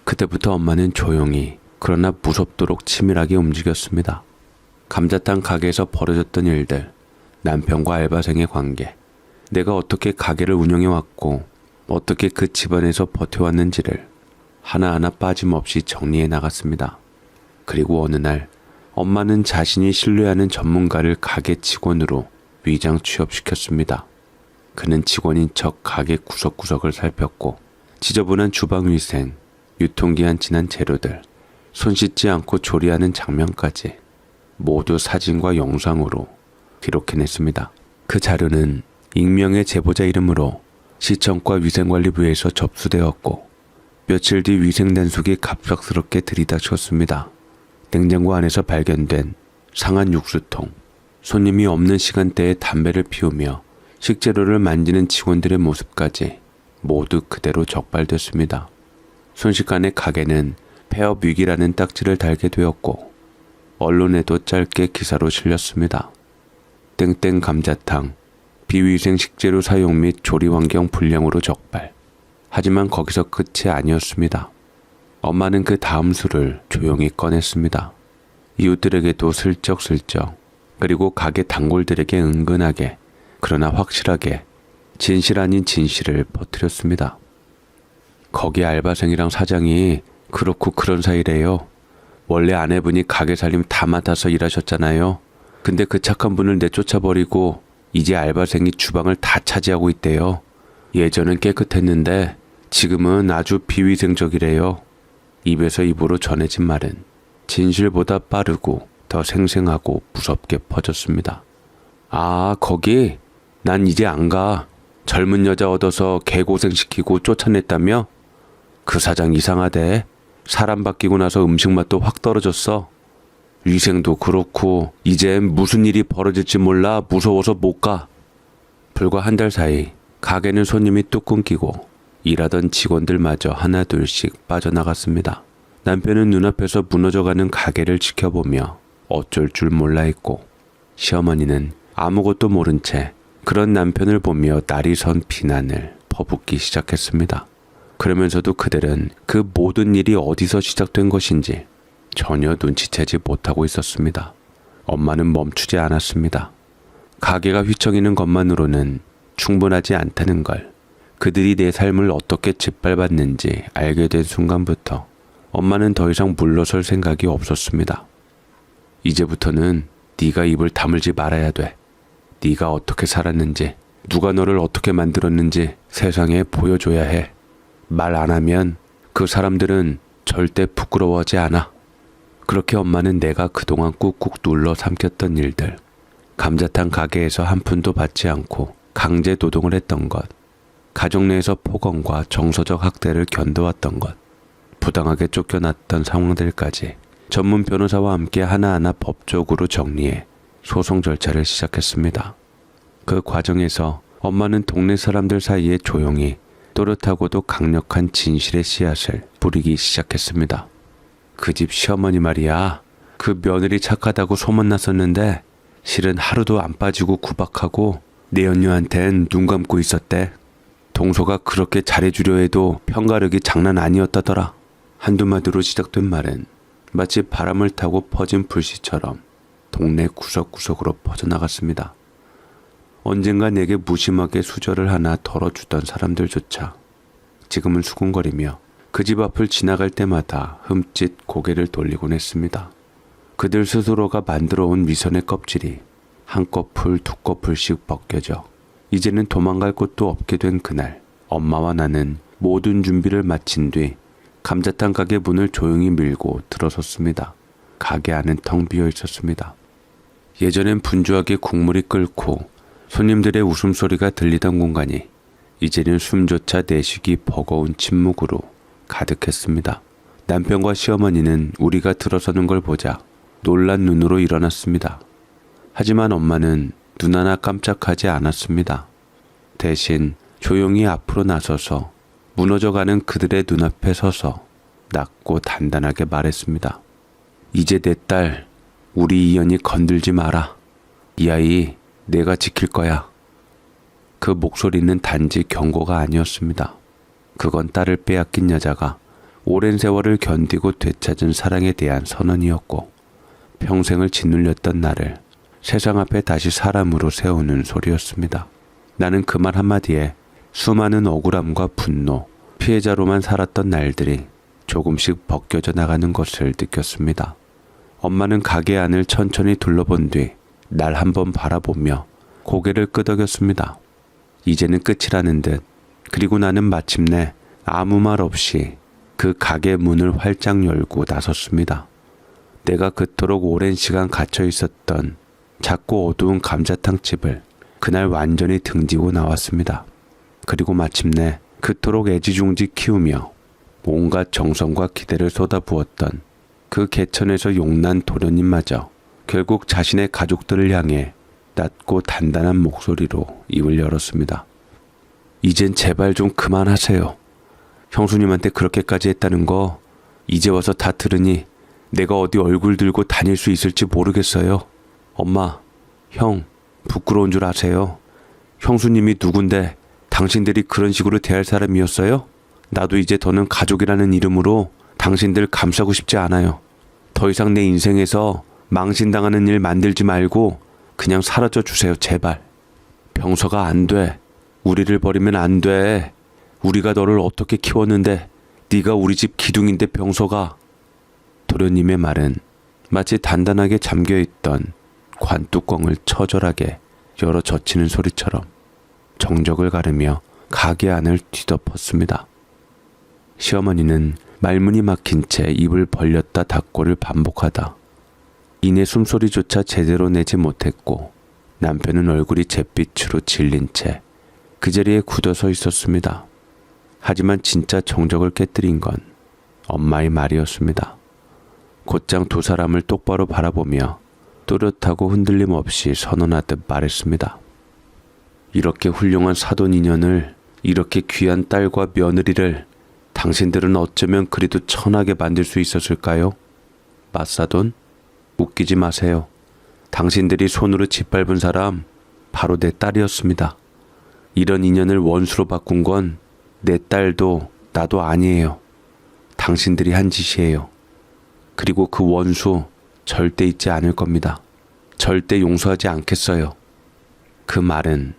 그때부터 엄마는 조용히 그러나 무섭도록 치밀하게 움직였습니다. 감자탕 가게에서 벌어졌던 일들, 남편과 알바생의 관계, 내가 어떻게 가게를 운영해왔고 어떻게 그 집안에서 버텨왔는지를 하나하나 빠짐없이 정리해 나갔습니다. 그리고 어느 날 엄마는 자신이 신뢰하는 전문가를 가게 직원으로 위장 취업시켰습니다. 그는 직원인 척 가게 구석구석을 살폈고 지저분한 주방 위생, 유통기한 지난 재료들, 손 씻지 않고 조리하는 장면까지 모두 사진과 영상으로 기록해냈습니다. 그 자료는 익명의 제보자 이름으로 시청과 위생관리부에서 접수되었고 며칠 뒤 위생 단속이 갑작스럽게 들이닥쳤습니다. 냉장고 안에서 발견된 상한 육수통, 손님이 없는 시간대에 담배를 피우며 식재료를 만지는 직원들의 모습까지 모두 그대로 적발됐습니다. 순식간에 가게는 폐업 위기라는 딱지를 달게 되었고 언론에도 짧게 기사로 실렸습니다. 땡땡 감자탕, 비위생 식재료 사용 및 조리 환경 불량으로 적발. 하지만 거기서 끝이 아니었습니다. 엄마는 그 다음 수를 조용히 꺼냈습니다. 이웃들에게도 슬쩍슬쩍, 그리고 가게 단골들에게 은근하게, 그러나 확실하게 진실 아닌 진실을 퍼뜨렸습니다. 거기 알바생이랑 사장이 그렇고 그런 사이래요. 원래 아내분이 가게 살림 다 맡아서 일하셨잖아요. 근데 그 착한 분을 내쫓아버리고 이제 알바생이 주방을 다 차지하고 있대요. 예전은 깨끗했는데 지금은 아주 비위생적이래요. 입에서 입으로 전해진 말은 진실보다 빠르고 더 생생하고 무섭게 퍼졌습니다. 아, 거기? 난 이제 안 가. 젊은 여자 얻어서 개고생시키고 쫓아냈다며? 그 사장 이상하대. 사람 바뀌고 나서 음식 맛도 확 떨어졌어. 위생도 그렇고 이젠 무슨 일이 벌어질지 몰라 무서워서 못 가. 불과 한 달 사이 가게는 손님이 뚝 끊기고 일하던 직원들마저 하나둘씩 빠져나갔습니다. 남편은 눈앞에서 무너져가는 가게를 지켜보며 어쩔 줄 몰라 했고 시어머니는 아무것도 모른 채 그런 남편을 보며 날이 선 비난을 퍼붓기 시작했습니다. 그러면서도 그들은 그 모든 일이 어디서 시작된 것인지 전혀 눈치채지 못하고 있었습니다. 엄마는 멈추지 않았습니다. 가게가 휘청이는 것만으로는 충분하지 않다는 걸 그들이 내 삶을 어떻게 짓밟았는지 알게 된 순간부터 엄마는 더 이상 물러설 생각이 없었습니다. 이제부터는 네가 입을 다물지 말아야 돼. 네가 어떻게 살았는지, 누가 너를 어떻게 만들었는지 세상에 보여줘야 해. 말 안 하면 그 사람들은 절대 부끄러워하지 않아. 그렇게 엄마는 내가 그동안 꾹꾹 눌러 삼켰던 일들, 감자탕 가게에서 한 푼도 받지 않고 강제 노동을 했던 것, 가족 내에서 폭언과 정서적 학대를 견뎌왔던 것, 부당하게 쫓겨났던 상황들까지 전문 변호사와 함께 하나하나 법적으로 정리해 소송 절차를 시작했습니다. 그 과정에서 엄마는 동네 사람들 사이에 조용히 또렷하고도 강력한 진실의 씨앗을 뿌리기 시작했습니다. 그 집 시어머니 말이야. 그 며느리 착하다고 소문났었는데 실은 하루도 안 빠지고 구박하고 내 연녀한텐 눈 감고 있었대. 동서가 그렇게 잘해주려 해도 편가르기 장난 아니었다더라. 한두 마디로 시작된 말은 마치 바람을 타고 퍼진 불씨처럼 동네 구석구석으로 퍼져나갔습니다. 언젠가 내게 무심하게 수저를 하나 덜어주던 사람들조차 지금은 수군거리며 그 집 앞을 지나갈 때마다 흠칫 고개를 돌리곤 했습니다. 그들 스스로가 만들어온 미선의 껍질이 한 꺼풀 두 꺼풀씩 벗겨져 이제는 도망갈 곳도 없게 된 그날, 엄마와 나는 모든 준비를 마친 뒤 감자탕 가게 문을 조용히 밀고 들어섰습니다. 가게 안은 텅 비어 있었습니다. 예전엔 분주하게 국물이 끓고 손님들의 웃음소리가 들리던 공간이 이제는 숨조차 내쉬기 버거운 침묵으로 가득했습니다. 남편과 시어머니는 우리가 들어서는 걸 보자 놀란 눈으로 일어났습니다. 하지만 엄마는 눈 하나 깜짝하지 않았습니다. 대신 조용히 앞으로 나서서 무너져가는 그들의 눈앞에 서서 낮고 단단하게 말했습니다. 이제 내 딸, 우리 이연이 건들지 마라. 이 아이 내가 지킬 거야. 그 목소리는 단지 경고가 아니었습니다. 그건 딸을 빼앗긴 여자가 오랜 세월을 견디고 되찾은 사랑에 대한 선언이었고 평생을 짓눌렸던 나를 세상 앞에 다시 사람으로 세우는 소리였습니다. 나는 그 말 한마디에 수많은 억울함과 분노, 피해자로만 살았던 날들이 조금씩 벗겨져 나가는 것을 느꼈습니다. 엄마는 가게 안을 천천히 둘러본 뒤 날 한번 바라보며 고개를 끄덕였습니다. 이제는 끝이라는 듯. 그리고 나는 마침내 아무 말 없이 그 가게 문을 활짝 열고 나섰습니다. 내가 그토록 오랜 시간 갇혀 있었던 작고 어두운 감자탕 집을 그날 완전히 등지고 나왔습니다. 그리고 마침내 그토록 애지중지 키우며 온갖 정성과 기대를 쏟아부었던 그 개천에서 용난 도련님마저 결국 자신의 가족들을 향해 낮고 단단한 목소리로 입을 열었습니다. 이젠 제발 좀 그만하세요. 형수님한테 그렇게까지 했다는 거 이제 와서 다 들으니 내가 어디 얼굴 들고 다닐 수 있을지 모르겠어요. 엄마, 형, 부끄러운 줄 아세요? 형수님이 누군데 당신들이 그런 식으로 대할 사람이었어요? 나도 이제 더는 가족이라는 이름으로 당신들 감싸고 싶지 않아요. 더 이상 내 인생에서 망신당하는 일 만들지 말고 그냥 사라져 주세요, 제발. 병서가 안 돼. 우리를 버리면 안 돼. 우리가 너를 어떻게 키웠는데 네가 우리 집 기둥인데 병서가. 도련님의 말은 마치 단단하게 잠겨있던 관뚜껑을 처절하게 열어 젖히는 소리처럼 정적을 가르며 가게 안을 뒤덮었습니다. 시어머니는 말문이 막힌 채 입을 벌렸다 닫고를 반복하다 이내 숨소리조차 제대로 내지 못했고 남편은 얼굴이 잿빛으로 질린 채 그 자리에 굳어서 있었습니다. 하지만 진짜 정적을 깨뜨린 건 엄마의 말이었습니다. 곧장 두 사람을 똑바로 바라보며 또렷하고 흔들림 없이 선언하듯 말했습니다. 이렇게 훌륭한 사돈 인연을, 이렇게 귀한 딸과 며느리를 당신들은 어쩌면 그리도 천하게 만들 수 있었을까요? 맞사돈? 웃기지 마세요. 당신들이 손으로 짓밟은 사람 바로 내 딸이었습니다. 이런 인연을 원수로 바꾼 건 내 딸도 나도 아니에요. 당신들이 한 짓이에요. 그리고 그 원수 절대 잊지 않을 겁니다. 절대 용서하지 않겠어요. 그 말은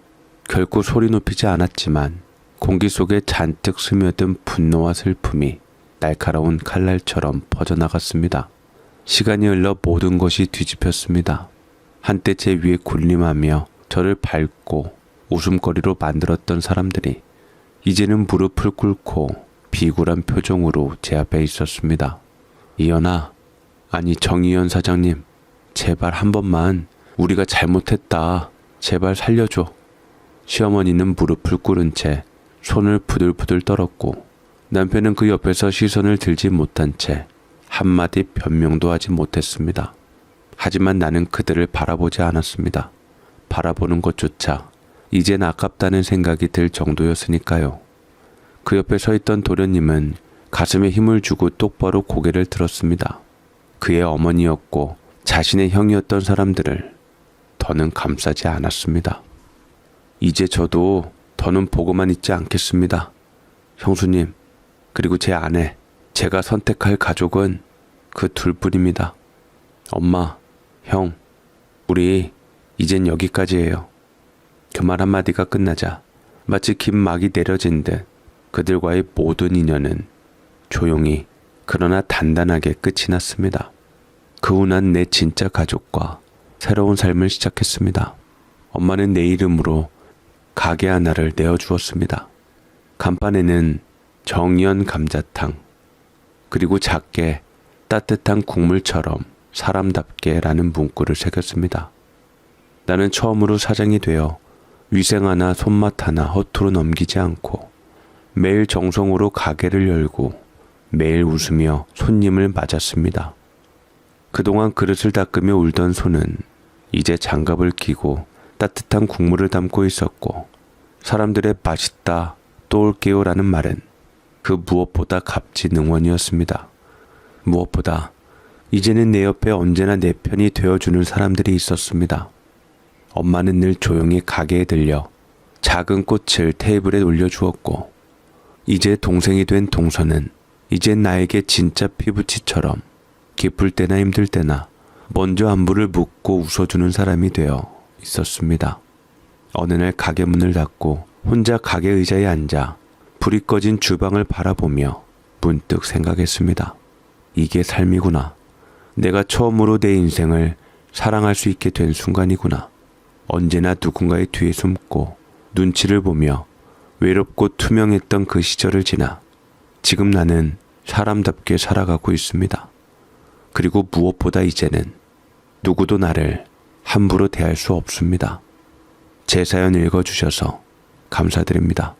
결코 소리 높이지 않았지만 공기 속에 잔뜩 스며든 분노와 슬픔이 날카로운 칼날처럼 퍼져나갔습니다. 시간이 흘러 모든 것이 뒤집혔습니다. 한때 제 위에 군림하며 저를 밟고 웃음거리로 만들었던 사람들이 이제는 무릎을 꿇고 비굴한 표정으로 제 앞에 있었습니다. 이연아, 아니 정이연 사장님, 제발 한 번만 우리가 잘못했다. 제발 살려줘. 시어머니는 무릎을 꿇은 채 손을 부들부들 떨었고 남편은 그 옆에서 시선을 들지 못한 채 한마디 변명도 하지 못했습니다. 하지만 나는 그들을 바라보지 않았습니다. 바라보는 것조차 이젠 아깝다는 생각이 들 정도였으니까요. 그 옆에 서 있던 도련님은 가슴에 힘을 주고 똑바로 고개를 들었습니다. 그의 어머니였고 자신의 형이었던 사람들을 더는 감싸지 않았습니다. 이제 저도 더는 보고만 있지 않겠습니다. 형수님, 그리고 제 아내, 제가 선택할 가족은 그 둘뿐입니다. 엄마, 형, 우리 이젠 여기까지예요. 그 말 한마디가 끝나자 마치 긴 막이 내려진 듯 그들과의 모든 인연은 조용히 그러나 단단하게 끝이 났습니다. 그 후 난 내 진짜 가족과 새로운 삶을 시작했습니다. 엄마는 내 이름으로 가게 하나를 내어주었습니다. 간판에는 정연 감자탕, 그리고 작게 따뜻한 국물처럼 사람답게라는 문구를 새겼습니다. 나는 처음으로 사장이 되어 위생 하나 손맛 하나 허투루 넘기지 않고 매일 정성으로 가게를 열고 매일 웃으며 손님을 맞았습니다. 그동안 그릇을 닦으며 울던 손은 이제 장갑을 끼고 따뜻한 국물을 담고 있었고, 사람들의 맛있다 또 올게요 라는 말은 그 무엇보다 값진 응원이었습니다. 무엇보다 이제는 내 옆에 언제나 내 편이 되어주는 사람들이 있었습니다. 엄마는 늘 조용히 가게에 들려 작은 꽃을 테이블에 올려주었고, 이제 동생이 된 동서는 이젠 나에게 진짜 피부치처럼 기쁠 때나 힘들 때나 먼저 안부를 묻고 웃어주는 사람이 되어 있었습니다. 어느 날 가게 문을 닫고 혼자 가게 의자에 앉아 불이 꺼진 주방을 바라보며 문득 생각했습니다. 이게 삶이구나. 내가 처음으로 내 인생을 사랑할 수 있게 된 순간이구나. 언제나 누군가의 뒤에 숨고 눈치를 보며 외롭고 투명했던 그 시절을 지나 지금 나는 사람답게 살아가고 있습니다. 그리고 무엇보다 이제는 누구도 나를 함부로 대할 수 없습니다. 제 사연 읽어주셔서 감사드립니다.